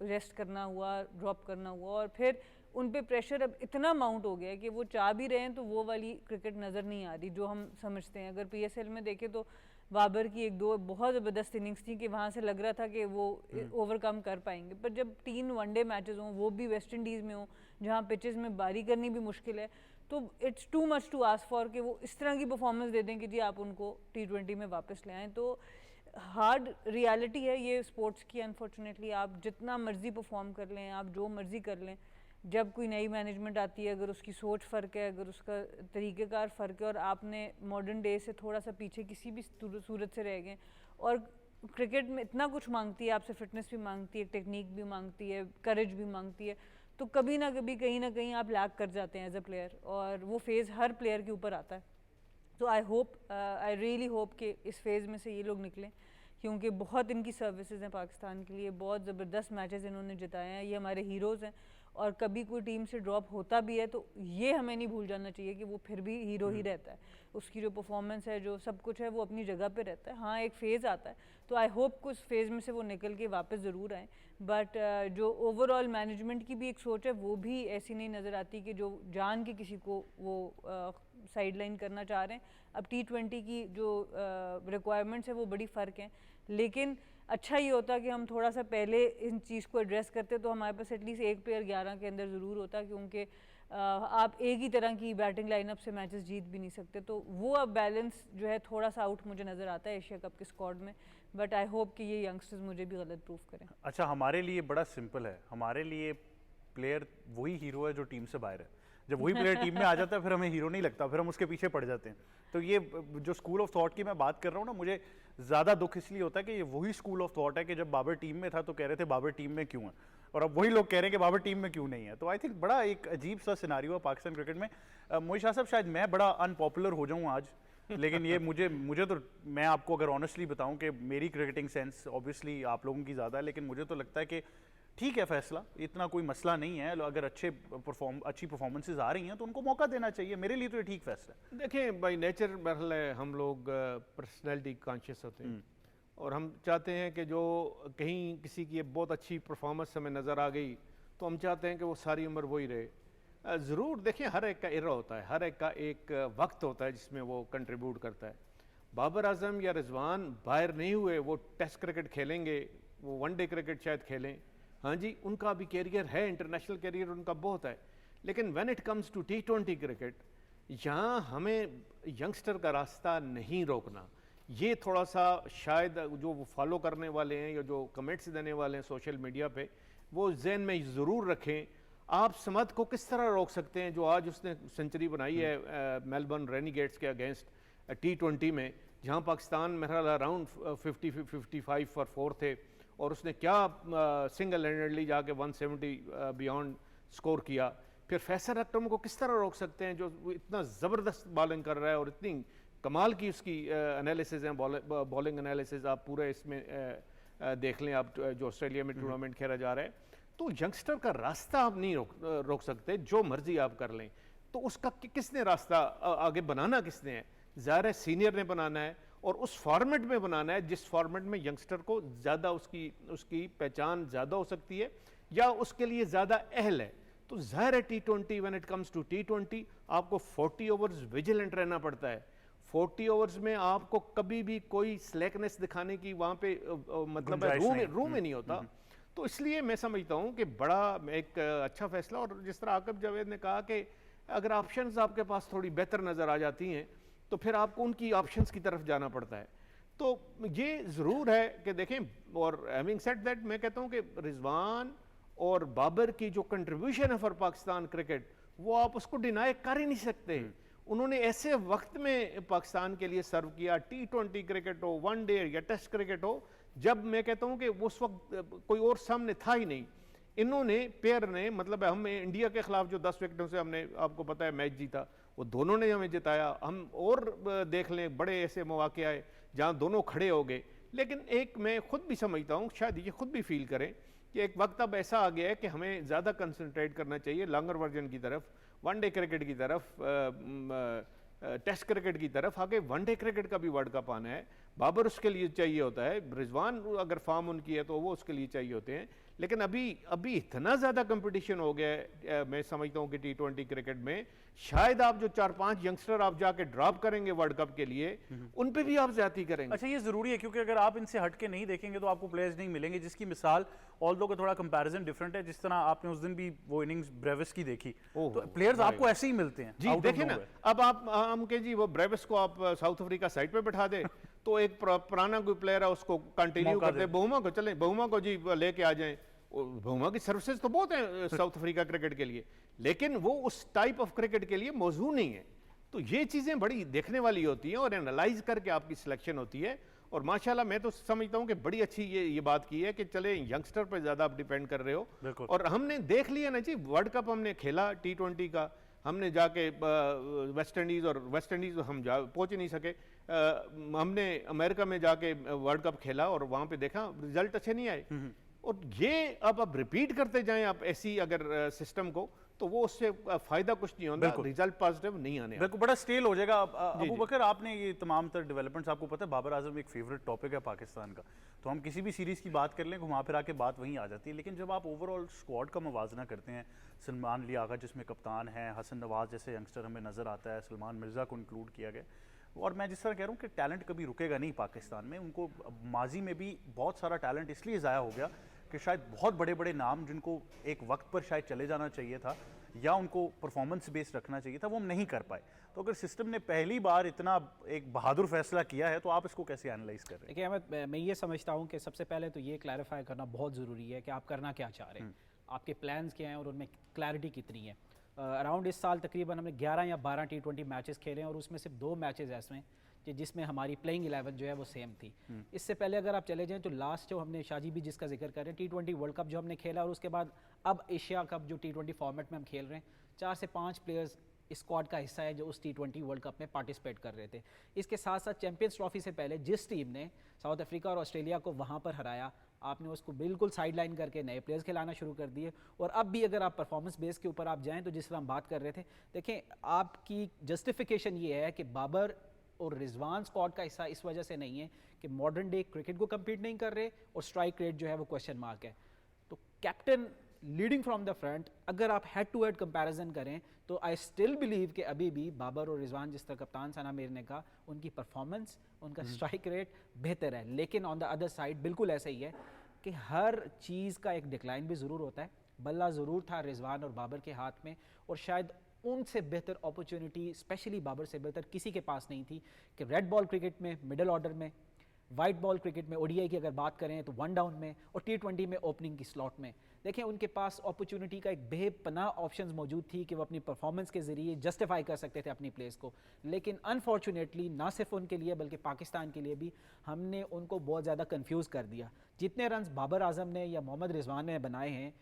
रेस्ट करना हुआ, ड्रॉप करना हुआ, और फिर उन पे प्रेशर अब इतना माउंट हो गया है कि वो चाह भी रहे हैं तो वो वाली क्रिकेट नज़र नहीं आ रही जो हम समझते हैं। अगर PSL में देखें तो बाबर की एक दो बहुत ज़बरदस्त इनिंग्स थी कि वहाँ से लग रहा था कि वो ओवरकम कर पाएंगे, पर जब 3 वनडे मैचेस हों, वो भी वेस्ट इंडीज़ में हों जहाँ पिचेस में बारी करनी भी मुश्किल है, तो it's too much to ask for कि वो इस तरह की परफॉर्मेंस दे दें कि जी आप उनको T20 में वापस ले आएँ। तो हार्ड रियलिटी है ये स्पोर्ट्स की। अनफॉर्चुनेटली आप जितना मर्जी परफॉर्म कर लें, आप जो मर्जी कर लें, जब कोई नई मैनेजमेंट आती है, अगर उसकी सोच फ़र्क है, अगर उसका तरीक़ेकार फ़र्क है और आपने मॉडर्न डे से थोड़ा सा पीछे किसी भी सूरत से रह गए, और क्रिकेट में इतना कुछ मांगती है आपसे, फिटनेस भी मांगती है, टेक्निक भी मांगती है, करेज भी मांगती है, तो कभी ना कभी कहीं ना कहीं आप लैग कर जाते हैं एज अ प्लेयर, और वो फेज़ हर प्लेयर के ऊपर आता है। तो आई रियली होप कि इस फेज़ में से ये लोग निकलें, क्योंकि बहुत इनकी सर्विसेज हैं पाकिस्तान के लिए, बहुत ज़बरदस्त मैचेस इन्होंने जिताए हैं, ये हमारे हीरोज़ हैं, और कभी कोई टीम से ड्रॉप होता भी है तो ये हमें नहीं भूल जाना चाहिए कि वो फिर भी हीरो ही रहता है, उसकी जो परफॉर्मेंस है, जो सब कुछ है, वो अपनी जगह पे रहता है। हाँ, एक फ़ेज़ आता है, तो आई होप कुछ फेज़ में से वो निकल के वापस ज़रूर आएँ, बट जो ओवरऑल मैनेजमेंट की भी एक सोच है वो भी ऐसी नहीं नज़र आती कि जो जान के किसी को वो साइडलाइन करना चाह रहे हैं। अब T20 की जो रिक्वायरमेंट्स है वो बड़ी फ़र्क हैं, लेकिन अच्छा ये होता कि हम थोड़ा सा पहले इन चीज़ को एड्रेस करते तो हमारे पास एटलीस्ट एक प्लेयर 11 के अंदर ज़रूर होता, क्योंकि आप एक ही तरह की बैटिंग लाइनअप से मैचेस जीत भी नहीं सकते। तो वो अब बैलेंस जो है थोड़ा सा आउट मुझे नज़र आता है एशिया कप के स्क्वाड में, बट आई होप कि ये यंगस्टर्स मुझे भी गलत प्रूफ करें। अच्छा, हमारे लिए बड़ा सिंपल है, हमारे लिए प्लेयर वही हीरो है जो टीम से बाहर है। जब वही प्लेयर टीम में आ जाता है फिर हमें हीरो नहीं लगता, फिर हम उसके पीछे पड़ जाते हैं। तो ये जो स्कूल ऑफ थॉट की मैं बात कर रहा हूँ ना, मुझे ज़्यादा दुख इसलिए होता है कि ये वही स्कूल ऑफ थॉट है कि जब बाबर टीम में था तो कह रहे थे बाबर टीम में क्यों है, और अब वही लोग कह रहे हैं कि बाबर टीम में क्यों नहीं है। तो आई थिंक बड़ा एक अजीब सा सिनारियो है पाकिस्तान क्रिकेट में। मोहित शाह साहब, शायद मैं बड़ा अनपॉपुलर हो जाऊँ आज, लेकिन ये मुझे तो, मैं आपको अगर ऑनेस्टली बताऊं कि मेरी क्रिकेटिंग सेंस ऑब्वियसली आप लोगों की ज़्यादा है, लेकिन मुझे तो लगता है कि ठीक है फैसला, इतना कोई मसला नहीं है। अगर अच्छी परफॉर्मेंसेज आ रही हैं तो उनको मौका देना चाहिए। मेरे लिए तो ये ठीक फैसला है। देखें बाई नेचर बहरहाल है, हम लोग पर्सनैलिटी कॉन्शियस होते हैं और हम चाहते हैं कि जो कहीं किसी की बहुत अच्छी परफॉर्मेंस हमें नज़र आ गई तो हम चाहते हैं कि वो सारी उम्र वही रहे। ज़रूर देखें, हर एक का इरा होता है, हर एक का एक वक्त होता है जिसमें वो कंट्रीब्यूट करता है। बाबर आजम या रिजवान बाहर नहीं हुए, वो टेस्ट क्रिकेट खेलेंगे, वो वनडे क्रिकेट शायद खेलें, हाँ जी, उनका भी कैरियर है, इंटरनेशनल कैरियर उनका बहुत है, लेकिन when it comes to T20 cricket, यहाँ हमें यंगस्टर का रास्ता नहीं रोकना। ये थोड़ा सा शायद जो वो फॉलो करने वाले हैं या जो कमेंट्स देने वाले हैं सोशल मीडिया पे, वो जहन में ज़रूर रखें। आप समद को किस तरह रोक सकते हैं, जो आज उसने सेंचुरी बनाई है मेलबर्न रेनिगेट्स के अगेंस्ट T20 में, जहाँ पाकिस्तान मेरा अराउंड 55 फॉर 4 थे, और उसने क्या सिंगल हैंडेडली जाके 170 बियॉन्ड स्कोर किया। फिर फैसल अक्टम को किस तरह रोक सकते हैं जो इतना ज़बरदस्त बॉलिंग कर रहा है और इतनी कमाल की उसकी एनालिसिस है, बॉलिंग एनालिसिस आप पूरे इसमें देख लें आप, जो ऑस्ट्रेलिया में टूर्नामेंट खेला जा रहा है। तो यंगस्टर का रास्ता आप नहीं रोक सकते, जो मर्जी आप कर लें। तो उसका किसने रास्ता आगे बनाना किसने है? ज़ाहिर है सीनियर ने बनाना है, और उस फॉर्मेट में बनाना है जिस फॉर्मेट में यंगस्टर को ज़्यादा उसकी पहचान ज़्यादा हो सकती है या उसके लिए ज़्यादा अहल है। तो ज़ाहिर है T20, when it comes to T20 आपको 40 ओवर्स विजिलेंट रहना पड़ता है। 40 ओवर्स में आपको कभी भी कोई स्लैकनेस दिखाने की वहाँ पे मतलब रूम ही नहीं होता। तो इसलिए मैं समझता हूँ कि बड़ा एक अच्छा फैसला, और जिस तरह आकिब जावेद ने कहा कि अगर ऑप्शंस आपके पास थोड़ी बेहतर नज़र आ जाती हैं तो फिर आपको उनकी ऑप्शंस की तरफ जाना पड़ता है। तो ये ज़रूर है कि देखें, और हैविंग सेड दैट मैं कहता हूँ कि रिजवान और बाबर की जो कंट्रीब्यूशन है फॉर पाकिस्तान क्रिकेट, वो आप उसको डिनाई कर ही नहीं सकते। उन्होंने ऐसे वक्त में पाकिस्तान के लिए सर्व किया, T20 क्रिकेट हो, वनडे या टेस्ट क्रिकेट हो, जब मैं कहता हूँ कि उस वक्त कोई और सामने था ही नहीं। इन्होंने पेयर ने, मतलब हमें इंडिया के खिलाफ जो 10 विकेटों से हमने, आपको पता है, मैच जीता, वो दोनों ने हमें जिताया। हम और देख लें, बड़े ऐसे मौके आए जहाँ दोनों खड़े हो गए। लेकिन एक मैं खुद भी समझता हूँ, शायद ये खुद भी फील करें कि एक वक्त अब ऐसा आ गया है कि हमें ज़्यादा कंसंट्रेट करना चाहिए लॉन्गर वर्जन की तरफ, वनडे क्रिकेट की तरफ, टेस्ट क्रिकेट की तरफ। आगे वनडे क्रिकेट का भी वर्ल्ड कप आना है, बाबर उसके लिए चाहिए होता है, रिजवान अगर फॉर्म उनकी है तो वो उसके लिए चाहिए होते हैं। लेकिन अभी इतना ज़्यादा कंपटीशन हो गया है, मैं समझता हूँ कि T20 क्रिकेट में शायद आप जो 4-5 यंगस्टर आप जाके ड्रॉप करेंगे वर्ल्ड कप के लिए, उन पे भी आप ज्यादती करेंगे। अच्छा, ये जरूरी है क्योंकि अगर आप इनसे हटके नहीं देखेंगे तो आपको प्लेयर्स नहीं मिलेंगे, जिसकी मिसाल ऑल्दो का थोड़ा कंपैरिजन डिफरेंट है। जिस तरह आपने उस दिन भी वो इनिंग्स ब्रेविस की देखी, तो प्लेयर्स आपको ऐसे ही मिलते हैं जी। देखिए ना, अब आप हम के जी वो ब्रेविस को आप साउथ अफ्रीका साइड पे बैठा दे तो एक पुराना कोई प्लेयर है उसको कंटिन्यू कर दे, बहुमा को चले, बहुमा को जी लेके आ जाए। बहुमा की सर्विसेज तो बहुत है साउथ अफ्रीका क्रिकेट के लिए, लेकिन वो उस टाइप ऑफ क्रिकेट के लिए मौजूद नहीं है। तो ये चीज़ें बड़ी देखने वाली होती हैं और एनालाइज करके आपकी सिलेक्शन होती है। और माशाल्लाह मैं तो समझता हूँ कि बड़ी अच्छी ये बात की है कि चले यंगस्टर पर ज़्यादा आप डिपेंड कर रहे हो। और हमने देख लिया ना जी, वर्ल्ड कप हमने खेला T20 का, हमने जाके वेस्ट इंडीज़ हम पहुँच ही नहीं सके। हमने अमेरिका में जाके वर्ल्ड कप खेला और वहाँ पे देखा रिजल्ट अच्छे नहीं आए। और ये अब रिपीट करते जाएं आप ऐसी अगर सिस्टम को, तो वो उससे फायदा कुछ नहीं होता, रिजल्ट पॉजिटिव नहीं आने। बिल्कुल, बड़ा स्टेल हो जाएगा। अबू बकर, आपने ये तमाम तर डेवलपमेंट्स, आपको पता है बाबर आजम एक फेवरेट टॉपिक है पाकिस्तान का, तो हम किसी भी सीरीज़ की बात कर लें घुमा फिरा के बात वहीं आ जाती है। लेकिन जब आप ओवरऑल स्क्वाड का मुवाजना करते हैं, सलमान लियाका जिसमें कप्तान है, हसन नवाज जैसे यंगस्टर हमें नज़र आता है, सलमान मिर्ज़ा को इंक्लूड किया गया, और मैं जिस तरह कह रहा हूँ कि टैलेंट कभी रुकेगा नहीं पाकिस्तान में। उनको माजी में भी बहुत सारा टैलेंट इसलिए ज़ाया हो गया कि शायद बहुत बड़े बड़े नाम जिनको एक वक्त पर शायद चले जाना चाहिए था या उनको परफॉर्मेंस बेस्ड रखना चाहिए था, वो हम नहीं कर पाए। तो अगर सिस्टम ने पहली बार इतना एक बहादुर फैसला किया है तो आप इसको कैसे एनालाइज कर रहे हैं? देखिए अहमद, मैं ये समझता हूँ कि सबसे पहले तो ये क्लैरिफाई करना बहुत ज़रूरी है कि आप करना क्या चाह रहे हैं, आपके प्लान्स क्या हैं और उनमें क्लैरिटी कितनी है। अराउंड इस साल तकरीबन हमने 11 या 12 T20 मैचेस खेले हैं और उसमें सिर्फ 2 मैचेस ऐसे हैं जिसमें हमारी प्लेइंग 11 जो है वो सेम थी। इससे पहले अगर आप चले जाएं तो लास्ट जो हमने, शाजी भी जिसका जिक्र कर रहे हैं, T20 वर्ल्ड कप जो हमने खेला, और उसके बाद अब एशिया कप जो T20 फॉर्मेट में हम खेल रहे हैं, 4 से 5 प्लेयर्स इस स्क्वाड का हिस्सा है जो उस T20 वर्ल्ड कप में पार्टिसिपेट कर रहे थे। इसके साथ साथ चैंपियंस ट्रॉफी से पहले जिस टीम ने साउथ अफ्रीका और ऑस्ट्रेलिया को वहाँ पर हराया, आपने उसको बिल्कुल साइडलाइन करके नए प्लेयर्स खिलाना शुरू कर दिए। और अब भी अगर आप परफॉर्मेंस बेस के ऊपर आप जाएँ तो जिस तरह हम बात कर रहे थे, देखें आपकी जस्टिफिकेशन ये है कि बाबर और रिजवान स्क्वाड का हिस्सा इस वजह से नहीं है कि मॉडर्न डे क्रिकेट को कम्पीट नहीं कर रहे और स्ट्राइक रेट जो है वो क्वेश्चन मार्क है। तो captain leading from the front, अगर आप हेड टू हेड कंपैरिजन करें तो आई स्टिल बिलीव कि अभी भी बाबर और रिजवान, जिस तरह कप्तान सना मीर ने कहा, उनकी परफॉर्मेंस, उनका स्ट्राइक रेट बेहतर है। लेकिन ऑन द अदर साइड बिल्कुल ऐसा ही है कि हर चीज़ का एक डिक्लाइन भी ज़रूर होता है। बल्ला ज़रूर था रिजवान और बाबर के हाथ में, और शायद उनसे बेहतर अपॉर्चुनिटी, स्पेशली बाबर से बेहतर किसी के पास नहीं थी कि रेड बॉल क्रिकेट में मिडिल ऑर्डर में, वाइट बॉल क्रिकेट में ओडीआई की अगर बात करें तो 1 डाउन में, और T20 में ओपनिंग की स्लॉट में। देखें उनके पास अपॉर्चुनिटी का एक बेपनाह ऑप्शंस मौजूद थी कि वो अपनी परफॉर्मेंस के ज़रिए जस्टिफाई कर सकते थे अपनी प्लेस को। लेकिन अनफॉर्चुनेटली ना सिर्फ उनके लिए बल्कि पाकिस्तान के लिए भी हमने उनको बहुत ज़्यादा कन्फ्यूज़ कर दिया। जितने रन्स बाबर आजम ने या मोहम्मद रिजवान ने बनाए हैं,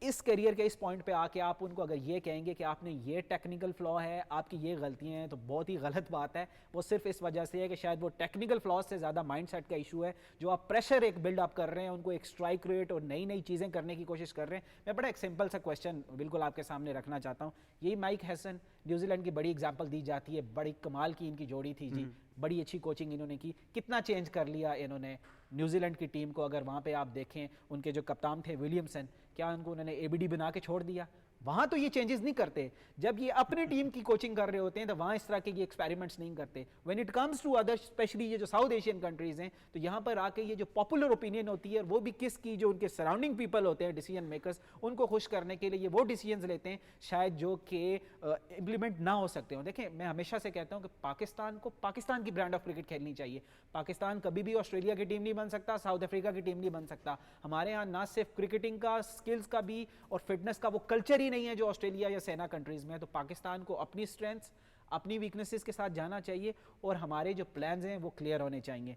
इस करियर के इस पॉइंट पे आके आप उनको अगर ये कहेंगे कि आपने ये टेक्निकल फ्लॉ है, आपकी ये गलतियां हैं, तो बहुत ही गलत बात है। वो सिर्फ इस वजह से है कि शायद वो टेक्निकल फ्लॉज से ज़्यादा माइंडसेट का इशू है। जो आप प्रेशर एक बिल्ड अप कर रहे हैं, उनको एक स्ट्राइक रेट और नई नई चीज़ें करने की कोशिश कर रहे हैं। मैं बड़ा एक सिंपल सा क्वेश्चन बिल्कुल आपके सामने रखना चाहता हूँ। यही माइक हैसन, न्यूजीलैंड की बड़ी एग्जाम्पल दी जाती है, बड़ी कमाल की इनकी जोड़ी थी जी, बड़ी अच्छी कोचिंग इन्होंने की, कितना चेंज कर लिया इन्होंने न्यूजीलैंड की टीम को। अगर वहाँ पे आप देखें, उनके जो कप्तान थे विलियमसन, क्या उनको उन्होंने एबीडी बना के छोड़ दिया? वहाँ तो ये चेंजेस नहीं करते। जब ये अपने टीम की कोचिंग कर रहे होते हैं तो वहाँ इस तरह के ये एक्सपेरिमेंट्स नहीं करते। When it comes to other, specially ये जो साउथ एशियन कंट्रीज़ हैं, तो यहाँ पर आके ये जो पॉपुलर ओपिनियन होती है, वो भी किसकी, जो उनके सराउंडिंग पीपल होते हैं, डिसीजन मेकर्स, उनको खुश करने के लिए ये वो डिसीजंस लेते हैं शायद जो कि इम्प्लीमेंट ना हो सकते हो। देखें, मैं हमेशा से कहता हूँ कि पाकिस्तान को पाकिस्तान की ब्रांड ऑफ क्रिकेट खेलनी चाहिए। पाकिस्तान कभी भी ऑस्ट्रेलिया की टीम नहीं बन सकता, साउथ अफ्रीका की टीम नहीं बन सकता। हमारे यहाँ ना सिर्फ क्रिकेटिंग का, स्किल्स का भी और फिटनेस का वो कल्चर ही नहीं है जो ऑस्ट्रेलिया या सेना कंट्रीज में है। तो पाकिस्तान को अपनी स्ट्रेंथ्स, अपनी वीकनेसेस के साथ जाना चाहिए और हमारे जो प्लान्स हैं वो क्लियर होने चाहिए।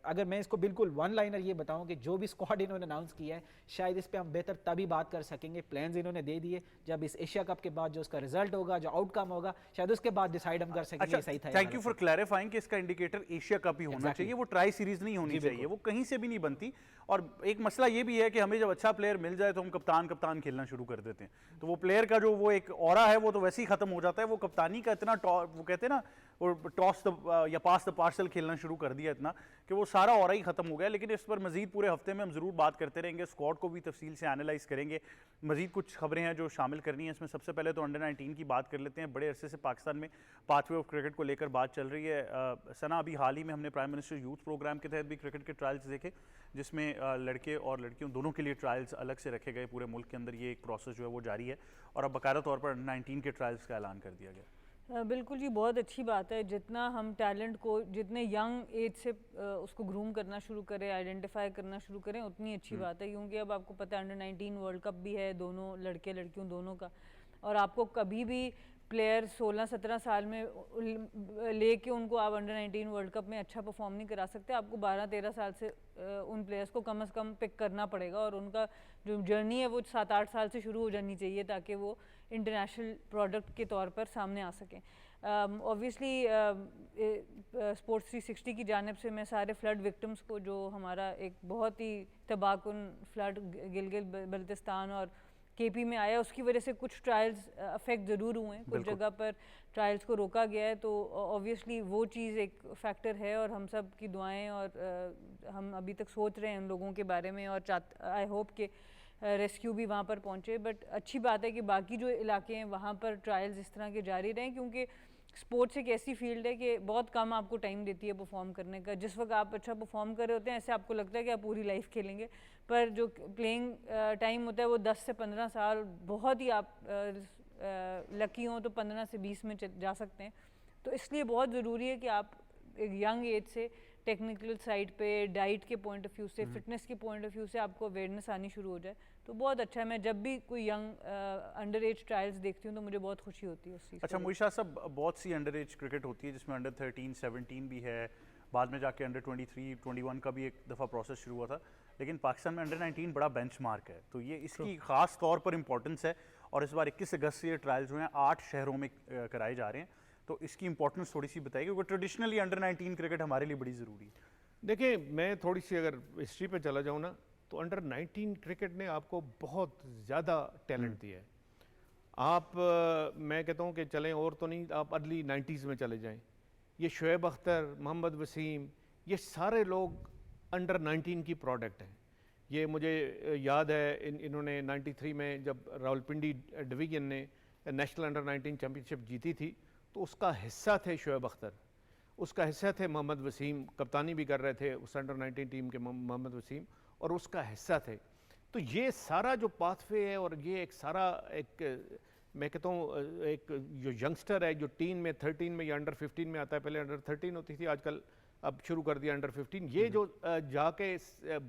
अगर मैं इसको बिल्कुल वन लाइनर ये बताऊं कि जो भी स्क्वाड इन्होंने अनाउंस किया है, शायद इस पे हम बेहतर तभी बात कर सकेंगे। प्लान्स इन्होंने दे दिए, जब इस एशिया कप के बाद जो उसका रिजल्ट होगा, जो आउटकम होगा, शायद उसके बाद डिसाइड हम कर सकेंगे। अच्छा, सही था। थैंक यू फॉर क्लैरिफाइंग कि इसका इंडिकेटर एशिया कप ही होना चाहिए, वो ट्राई सीरीज नहीं होनी चाहिए, वो कहीं से भी नहीं बनती। और एक मसला ये भी है कि हमें जब अच्छा प्लेयर मिल जाए तो हम कप्तान कप्तान खेलना शुरू कर देते हैं, तो वो प्लेयर का जो वो एक ऑरा है वो तो वैसे ही खत्म हो जाता है। वो कप्तानी का इतना वो कहते हैं ना, और टॉस या पास द पार्सल खेलना शुरू कर दिया इतना कि वो सारा ऑरा ही खत्म हो गया। लेकिन इस पर मजीद पूरे हफ्ते में हम जरूर बात करते रहेंगे, स्क्वाड को भी तफसील से एनालाइज करेंगे। मजीद कुछ खबरें हैं जो शामिल करनी है इसमें। सबसे पहले तो अंडर 19 की बात कर लेते हैं। बड़े अरसे से पाकिस्तान में पाथवे ऑफ क्रिकेट को लेकर बात चल रही है। सना, अभी हाल ही में हमने प्राइम मिनिस्टर यूथ प्रोग्राम के तहत भी क्रिकेट के ट्रायल्स देखे, जिसमें लड़के और लड़कियों दोनों के लिए ट्रायल्स अलग से रखे गए। पूरे मुल्क के अंदर ये एक प्रोसेस जो है वो जारी है और अब बाकायदा तौर पर अंडर 19 के ट्रायल्स का ऐलान कर दिया गया। बिल्कुल जी, बहुत अच्छी बात है। जितना हम टैलेंट को जितने यंग एज से उसको ग्रूम करना शुरू करें, आइडेंटिफाई करना शुरू करें, उतनी अच्छी बात है। क्योंकि अब आपको पता है अंडर 19 वर्ल्ड कप भी है, दोनों लड़के लड़कियों दोनों का, और आपको कभी भी प्लेयर 16-17 साल में लेके उनको आप अंडर 19 वर्ल्ड कप में अच्छा परफॉर्म नहीं करा सकते। आपको 12-13 साल से उन प्लेयर्स को कम से कम पिक करना पड़ेगा और उनका जो जर्नी है वो 7-8 साल से शुरू हो जानी चाहिए ताकि वो इंटरनेशनल प्रोडक्ट के तौर पर सामने आ सकें। ऑब्वियसली स्पोर्ट्स 360 की जानिब से मैं सारे फ्लड विक्टिम्स को, जो हमारा एक बहुत ही तबाहकुन फ्लड गिलगित बल्तिस्तान और केपी में आया, उसकी वजह से कुछ ट्रायल्स अफेक्ट ज़रूर हुए हैं, कुछ जगह पर ट्रायल्स को रोका गया है। तो ऑब्वियसली वो चीज़ एक फैक्टर है और हम सब की दुआएं, और हम अभी तक सोच रहे हैं उन लोगों के बारे में और आई होप कि रेस्क्यू भी वहाँ पर पहुँचे। बट अच्छी बात है कि बाकी जो इलाके हैं वहाँ पर ट्रायल्स इस तरह के जारी रहें, क्योंकि स्पोर्ट्स एक ऐसी फील्ड है कि बहुत कम आपको टाइम देती है परफॉर्म करने का। जिस वक्त आप अच्छा परफॉर्म कर रहे होते हैं, ऐसे आपको लगता है कि आप पूरी लाइफ खेलेंगे, पर जो प्लेइंग टाइम होता है वो 10 से 15 साल, बहुत ही आप लकी हों तो 15 से 20 में जा सकते हैं। तो इसलिए बहुत ज़रूरी है कि आप एक यंग एज से टेक्निकल साइड पे, डाइट के पॉइंट ऑफ व्यू से, फिटनेस के पॉइंट ऑफ व्यू से आपको अवेयरनेस आनी शुरू हो जाए, तो बहुत अच्छा है। मैं जब भी कोई यंग अंडर एज ट्रायल्स देखती हूँ तो मुझे बहुत खुशी होती है उस चीज़। अच्छा मुइशा साहब, बहुत सी अंडर एज क्रिकेट होती है जिसमें अंडर 13, 17 भी है, बाद में जाके अंडर 23, 21 का भी एक दफ़ा प्रोसेस शुरू हुआ था, लेकिन पाकिस्तान में अंडर 19 बड़ा बेंचमार्क है, तो ये इसकी ख़ास तौर पर इंपॉर्टेंस है। और इस बार 21 अगस्त से ये ट्रायल्स जो हैं 8 शहरों में कराए जा रहे हैं, तो इसकी इंपॉर्टेंस थोड़ी सी बताइए, क्योंकि ट्रेडिशनली अंडर 19 क्रिकेट हमारे लिए बड़ी ज़रूरी है। देखिए, मैं थोड़ी सी अगर हिस्ट्री पे चला जाऊँ ना, तो अंडर 19 क्रिकेट ने आपको बहुत ज़्यादा टैलेंट दिया है। आप मैं कहता हूँ कि चलें और तो नहीं, आप अर्ली 90s में चले जाएं। ये शुएब अख्तर, मोहम्मद वसीम, ये सारे लोग अंडर 19 की प्रोडक्ट हैं। ये मुझे याद है इन्होंने 93 में जब रावलपिंडी डिवीजन ने नेशनल अंडर 19 चैम्पियनशिप जीती थी, तो उसका हिस्सा थे शुएब अख्तर, उसका हिस्सा थे मोहम्मद वसीम, कप्तानी भी कर रहे थे उस अंडर 19 टीम के मोहम्मद वसीम, और उसका हिस्सा थे। तो ये सारा जो पाथवे है और ये एक सारा एक, मैं कहता हूँ एक जो यंगस्टर है जो टीन में 13 में या अंडर 15 में आता है, पहले अंडर 13 होती थी, आजकल अब शुरू कर दिया अंडर 15, ये जो जाके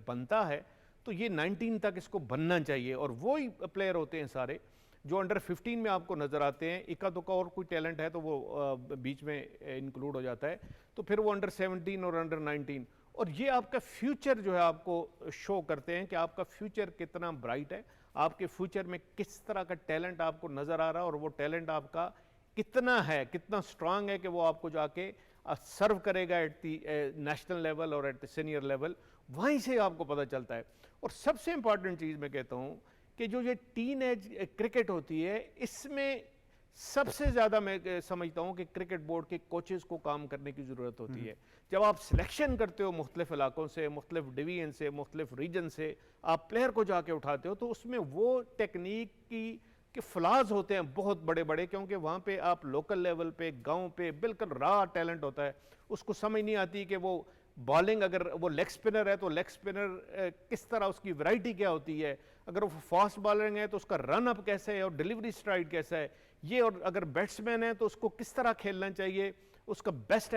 बनता है, तो ये 19 तक इसको बनना चाहिए। और वो ही प्लेयर होते हैं सारे जो अंडर 15 में आपको नज़र आते हैं। इक्का दुक्का और कोई टैलेंट है तो वो बीच में इंक्लूड हो जाता है, तो फिर वो अंडर 17 और अंडर 19 और ये आपका फ्यूचर जो है आपको शो करते हैं कि आपका फ्यूचर कितना ब्राइट है, आपके फ्यूचर में किस तरह का टैलेंट आपको नज़र आ रहा है, और वो टैलेंट आपका कितना है, कितना स्ट्रांग है कि वो आपको जाके सर्व करेगा एट दी नेशनल लेवल और एट द सीनियर लेवल। वहीं से आपको पता चलता है। और सबसे इंपॉर्टेंट चीज़ मैं कहता हूँ कि जो ये टीन एज क्रिकेट होती है, इसमें सबसे ज़्यादा मैं समझता हूँ कि क्रिकेट बोर्ड के कोचेज़ को काम करने की ज़रूरत होती है। जब आप सिलेक्शन करते हो मुख्तलिफ इलाकों से, मुख्तलिफ डिवीजन से, मुख्तलिफ रीजन से आप प्लेयर को जाके उठाते हो, तो उसमें वो टेक्निक की के फ्लाज होते हैं बहुत बड़े बड़े, क्योंकि वहाँ पे आप लोकल लेवल पे, गांव पे बिल्कुल रॉ टैलेंट होता है। उसको समझ नहीं आती कि वो बॉलिंग, अगर वो लेग स्पिनर है तो लेग स्पिनर किस तरह उसकी वैरायटी क्या होती है, अगर वो फास्ट बॉलर है तो उसका रन अप कैसे है और डिलीवरी स्ट्राइड कैसा है ये, और अगर बैट्समैन है तो उसको किस तरह खेलना चाहिए, उसका बेस्ट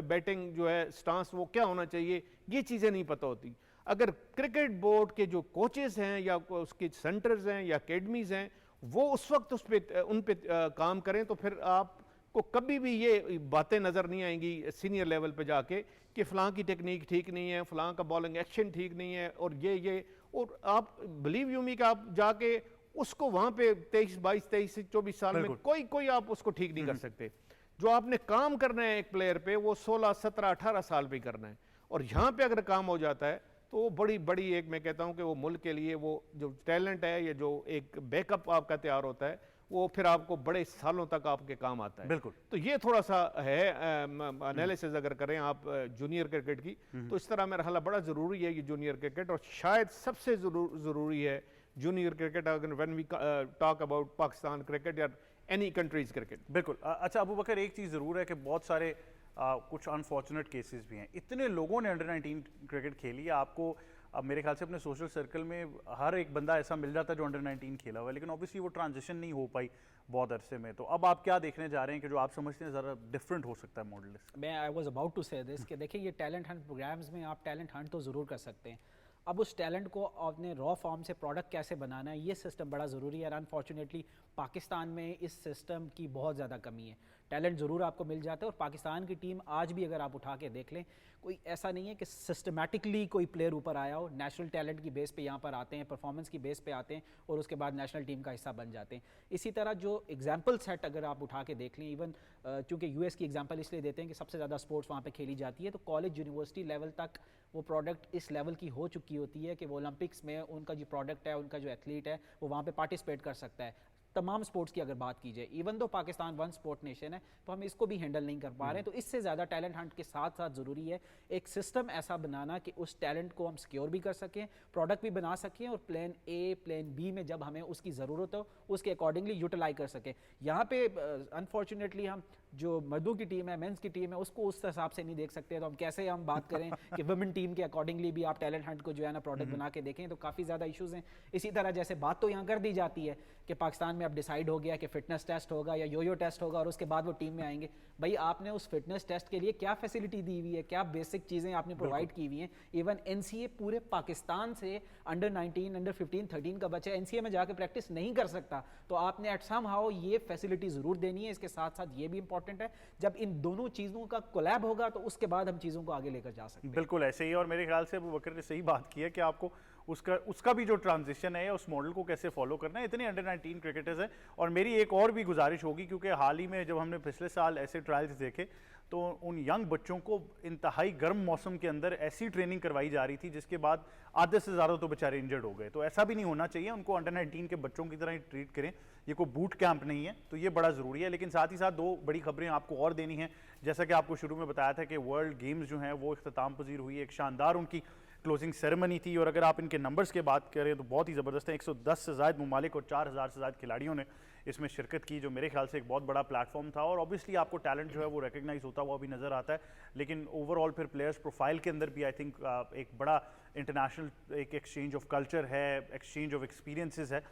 बैटिंग जो है स्टांस वो क्या होना चाहिए, ये चीज़ें नहीं पता होती। अगर क्रिकेट बोर्ड के जो कोचेज़ हैं या उसके सेंटर्स हैं या अकेडमीज़ हैं, वो उस वक्त उन पे काम करें, तो फिर आपको कभी भी ये बातें नज़र नहीं आएंगी सीनियर लेवल पे जाके कि फ़लाँ की टेक्निक ठीक नहीं है, फ़लाँ का बॉलिंग एक्शन ठीक नहीं है, और ये और आप बिलीव यू मी कि आप जाके उसको वहाँ पे 23, 22, 23, 24 साल में कोई आप उसको ठीक नहीं कर सकते। जो आपने काम करना है एक प्लेयर पे, वो 16, 17, 18 साल पे करना है। और यहाँ पे अगर काम हो जाता है तो वो बड़ी बड़ी एक, मैं कहता हूँ कि वो मुल्क के लिए वो जो टैलेंट है, ये जो एक बैकअप आपका तैयार होता है, वो फिर आपको बड़े सालों तक आपके काम आता है। बिल्कुल। तो ये थोड़ा सा है एनालिसिस अगर करें आप जूनियर क्रिकेट की, तो इस तरह मेरा ख्याल बड़ा ज़रूरी है ये जूनियर क्रिकेट, और शायद सबसे ज़रूरी है जूनियर क्रिकेट अगर when we talk about Pakistan cricket या एनी कंट्रीज क्रिकेट। बिल्कुल। अच्छा अबू बकर, एक चीज़ ज़रूर है कि बहुत सारे कुछ अनफॉर्चुनेट केसेस भी हैं। इतने लोगों ने अंडर 19 क्रिकेट खेली है, आपको अब मेरे ख्याल से अपने सोशल सर्कल में हर एक बंदा ऐसा मिल जाता है जो अंडर 19 खेला हुआ है, लेकिन ऑब्वियसली वो ट्रांजिशन नहीं हो पाई बहुत अरसे में। तो अब आप क्या देखने जा रहे हैं कि जो आप समझते हैं ज़रा डिफरेंट हो सकता है मॉडल? मैं आई वाज अबाउट टू से दिस कि देखिए, ये टैलेंट हंट प्रोग्राम्स में आप टैलेंट हंट तो ज़रूर कर सकते हैं। अब उस टैलेंट को अपने रॉ फॉर्म से प्रोडक्ट कैसे बनाना है, ये सिस्टम बड़ा ज़रूरी है। और अनफॉर्चुनेटली पाकिस्तान में इस सिस्टम की बहुत ज़्यादा कमी है। टैलेंट ज़रूर आपको मिल जाता है, और पाकिस्तान की टीम आज भी अगर आप उठा के देख लें, कोई ऐसा नहीं है कि सिस्टमेटिकली कोई प्लेयर ऊपर आया हो। नेशनल टैलेंट की बेस पे यहाँ पर आते हैं, परफॉर्मेंस की बेस पे आते हैं, और उसके बाद नेशनल टीम का हिस्सा बन जाते हैं। इसी तरह जो एग्जाम्पल सेट अगर आप उठा के देख लें, इवन चूँकि यूएस की एग्जाम्पल इसलिए देते हैं कि सबसे ज़्यादा स्पोर्ट्स वहाँ पर खेली जाती है, तो कॉलेज यूनिवर्सिटी लेवल तक वो प्रोडक्ट इस लेवल की हो चुकी होती है कि वो ओलंपिक्स में उनका जो प्रोडक्ट है, उनका जो एथलीट है, वो वहाँ पे पार्टिसिपेट कर सकता है। तमाम स्पोर्ट्स की अगर बात की जाए, even though Pakistan one sport nation है, तो हम इसको भी हैंडल नहीं कर पा रहे हैं। तो इससे ज़्यादा टैलेंट हंट के साथ साथ ज़रूरी है एक सिस्टम ऐसा बनाना कि उस टैलेंट को हम सिक्योर भी कर सकें, प्रोडक्ट भी बना सकें, और प्लान ए प्लान बी में जब हमें उसकी ज़रूरत हो उसके अकॉर्डिंगली यूटिलाइज कर सकें। यहाँ पे अनफॉर्चुनेटली हम जो मर्दों की टीम है, मेंस की टीम है, उसको उस हिसाब से नहीं देख सकते। तो हम कैसे हम बात करें कि वुमेन टीम के अकॉर्डिंगली भी आप टैलेंट हंट को जो है ना प्रोडक्ट बना के देखें, तो काफ़ी ज़्यादा इशूज़ हैं। इसी तरह जैसे बात तो यहाँ कर दी जाती है कि पाकिस्तान में अब डिसाइड हो गया कि फिटनेस टेस्ट होगा या यो टेस्ट होगा, और उसके बाद वो टीम में आएंगे। भाई आपने उस फिटनेस टेस्ट के लिए क्या फैसिलिटी दी हुई है, क्या बेसिक चीज़ें आपने प्रोवाइड की हुई हैं। इवन एनसीए पूरे पाकिस्तान से अंडर 19, अंडर 15, 13 का बच्चा एनसीए में जाकर प्रैक्टिस नहीं कर सकता, तो आपने एट सम हाउ ये फैसिलिटी ज़रूर देनी है। इसके साथ साथ ये भी इंपॉर्टेंट है, जब इन दोनों चीज़ों का कोलैब होगा तो उसके बाद हम चीज़ों को आगे लेकर जा सकते हैं। बिल्कुल ऐसे ही। और मेरे ख्याल से अबू बकर ने सही बात की है कि आपको उसका भी जो ट्रांजिशन है, उस मॉडल को कैसे फॉलो करना है। इतने अंडर 19 क्रिकेटर्स हैं, और मेरी एक और भी गुजारिश होगी, क्योंकि हाल ही में जब हमने पिछले साल ऐसे ट्रायल्स देखे, तो उन यंग बच्चों को इंतहाई गर्म मौसम के अंदर ऐसी ट्रेनिंग करवाई जा रही थी जिसके बाद आधे से ज़्यादा तो बेचारे इंजर्ड हो गए। तो ऐसा भी नहीं होना चाहिए, उनको अंडर 19 के बच्चों की तरह ही ट्रीट करें। ये कोई बूट कैंप नहीं है, तो ये बड़ा ज़रूरी है। लेकिन साथ ही साथ दो बड़ी खबरें आपको और देनी है। जैसा कि आपको शुरू में बताया था कि वर्ल्ड गेम्स जो हैं वो इख्तिताम पजीर हुई, एक शानदार उनकी क्लोजिंग सेरेमनी थी। और अगर आप इनके नंबर्स की बात करें तो बहुत ही ज़बरदस्त है। 110 से ज़ायद ममालिक और 4000 से ज़ायद खिलाड़ियों ने इसमें शिरकत की, जो मेरे ख्याल से एक बहुत बड़ा प्लेटफॉर्म था। और ऑब्वियसली आपको टैलेंट जो है वो रिकग्नाइज होता हुआ भी नज़र आता है, लेकिन ओवरऑल फिर प्लेयर्स प्रोफाइल के अंदर भी आई थिंक एक बड़ा इंटरनेशनल एक एक्सचेंज ऑफ कल्चर है, एक्सचेंज ऑफ एक्सपीरियंसेस है।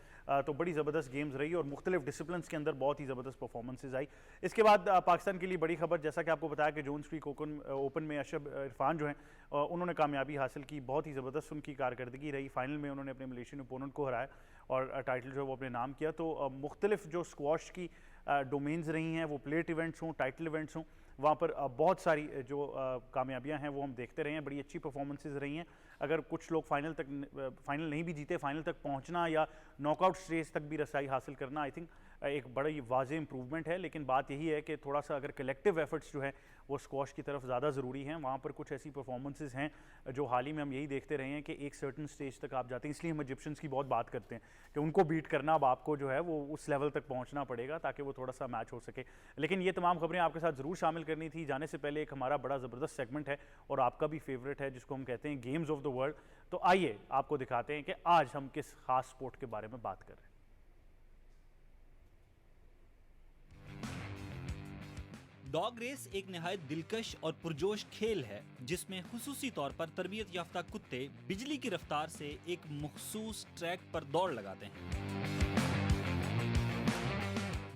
तो बड़ी ज़बरदस्त गेम्स रही और मुख्तलिफ डिसिप्लिन्स के अंदर बहुत ही ज़बरदस्त परफॉर्मेंसेज आई। इसके बाद पाकिस्तान के लिए बड़ी खबर, जैसा कि आपको बताया कि जोन्स क्रीक ओपन में अशरफ इरफान जो हैं उन्होंने कामयाबी हासिल की। बहुत ही ज़बरदस्त उनकी कारकर्दगी रही। फाइनल में उन्होंने अपने मलेशियन ओपोनेंट को हराया और टाइटल जो है वो अपने नाम किया। तो मुख्तलिफ जो स्क्वॉश की डोमेन्स रही हैं, वो प्लेट इवेंट्स हों, टाइटल इवेंट्स हों, वहाँ पर बहुत सारी जो कामयाबियाँ हैं वो हम देखते रहे हैं, बड़ी अच्छी परफॉर्मेंसेज रही हैं। अगर कुछ लोग फाइनल नहीं भी जीते, फाइनल तक पहुँचना या नॉकआउट स्टेज तक भी रसाई हासिल करना आई थिंक एक बड़ी वाज़ेह इंप्रूवमेंट है। लेकिन बात यही है कि थोड़ा सा अगर कलेक्टिव एफर्ट्स जो है वो स्क्वॉश की तरफ ज़्यादा ज़रूरी हैं। वहाँ पर कुछ ऐसी परफॉर्मेंसेज हैं जो हाल ही में हम यही देखते रहे हैं कि एक सर्टन स्टेज तक आप जाते हैं, इसलिए हम इजिप्शियंस की बहुत बात करते हैं कि उनको बीट करना अब आपको जो है वो उस लेवल तक पहुँचना पड़ेगा ताकि वो थोड़ा सा मैच हो सके। लेकिन ये तमाम खबरें आपके साथ ज़रूर शामिल करनी थी। जाने से पहले एक हमारा बड़ा ज़बरदस्त सेगमेंट है और आपका भी फेवरेट है, जिसको हम कहते हैं गेम्स ऑफ द वर्ल्ड। तो आइए आपको दिखाते हैं कि आज हम किस खास स्पोर्ट के बारे में बात कर रहे हैं। डॉग रेस एक निहायत दिलकश और पुरजोश खेल है जिसमें खुसूसी तौर पर तरबियत याफ्ता कुत्ते बिजली की रफ्तार से एक मखसूस ट्रैक पर दौड़ लगाते हैं।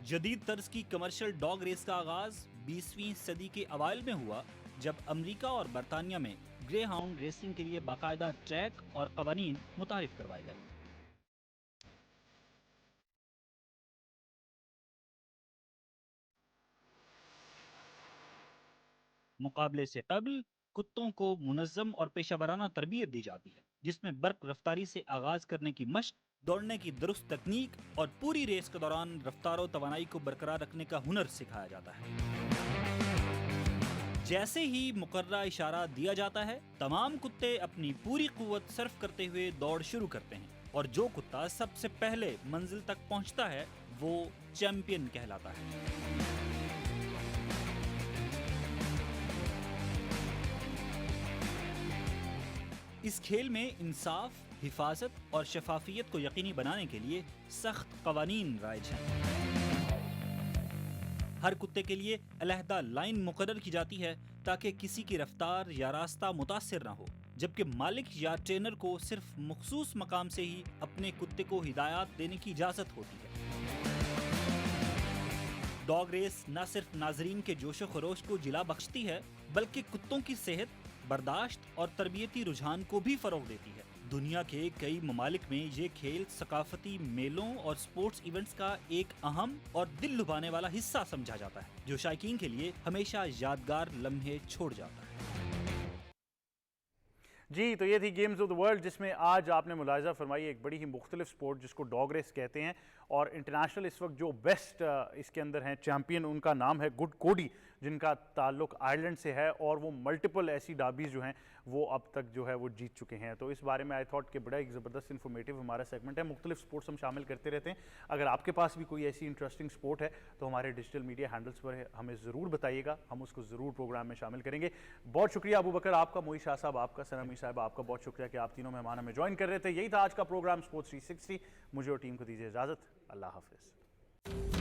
जदीद तर्ज की कमर्शियल डॉग रेस का आगाज 20वीं सदी के अवाइल में हुआ, जब अमेरिका और बरतानिया में ग्रे हाउंड रेसिंग के लिए बाकायदा ट्रैक और कवानीन मुतारिफ करवाए गए। मुकाबले से कबल कुत्तों को मुनज़्ज़म और पेशेवराना तरबियत दी जाती है, जिसमें बर्क रफ्तारी से आगाज करने की मशक, दौड़ने की दुरुस्त तकनीक और पूरी रेस के दौरान रफ्तार और तवानाई को बरकरार रखने का हुनर सिखाया जाता है। जैसे ही मुकर्रा इशारा दिया जाता है, तमाम कुत्ते अपनी पूरी कुव्वत सर्फ करते हुए दौड़ शुरू करते हैं और जो कुत्ता सबसे पहले मंजिल तक पहुंचता है वो चैंपियन कहलाता है। इस खेल में इंसाफ, हिफाजत और शफाफियत को यकीनी बनाने के लिए सख्त कवानीन राइज हैं। हर कुत्ते के लिए अलहदा लाइन मुकर्रर की जाती है ताकि किसी की रफ्तार या रास्ता मुतासिर ना हो, जबकि मालिक या ट्रेनर को सिर्फ मखसूस मकाम से ही अपने कुत्ते को हिदायत देने की इजाज़त होती है। डॉग रेस न सिर्फ नाजरीन के जोशो खरोश को जिला बख्शती है, बल्कि कुत्तों की सेहत, बर्दाश्त और तरबियती रुझान को भी फरोग देती है। दुनिया के कई ममालिक में ये खेल सकाफती मेलों और स्पोर्ट्स इवेंट्स का एक अहम और दिल लुभाने वाला हिस्सा समझा जाता है, जो शायकीन के लिए हमेशा यादगार लम्हे छोड़ जाता है। जी, तो ये थी गेम्स ऑफ द वर्ल्ड, जिसमें आज आपने मुलाहिजा फरमाई एक बड़ी ही मुख्तलिफ स्पोर्ट जिसको डॉग रेस कहते हैं। और इंटरनेशनल इस वक्त जो बेस्ट इसके अंदर हैं चैम्पियन, उनका नाम है गुड कोडी, जिनका ताल्लुक आयरलैंड से है और वो मल्टीपल ऐसी डाबीज जो हैं वो अब तक जो है वो जीत चुके हैं। तो इस बारे में आई थॉट कि बड़ा एक ज़बरदस्त इन्फॉर्मेटिव हमारा सेगमेंट है। मुख्तलिफ स्पोर्ट्स हम शामिल करते रहते हैं। अगर आपके पास भी कोई ऐसी इंटरेस्टिंग स्पोर्ट है तो हमारे डिजिटल मीडिया हैंडल्स पर हमें ज़रूर बताइएगा, हम उसको ज़रूर प्रोग्राम में शामिल करेंगे। बहुत शुक्रिया अबू बकर आपका, मोई शाह साहब आपका, सनामी साहब आपका, बहुत शुक्रिया कि आप तीनों मेहमान हमें ज्वाइन कर रहे थे। यही था आज का प्रोग्राम स्पोर्ट्स 360। मुझे और टीम को दीजिए इजाज़त। अल्लाह हाफिज़।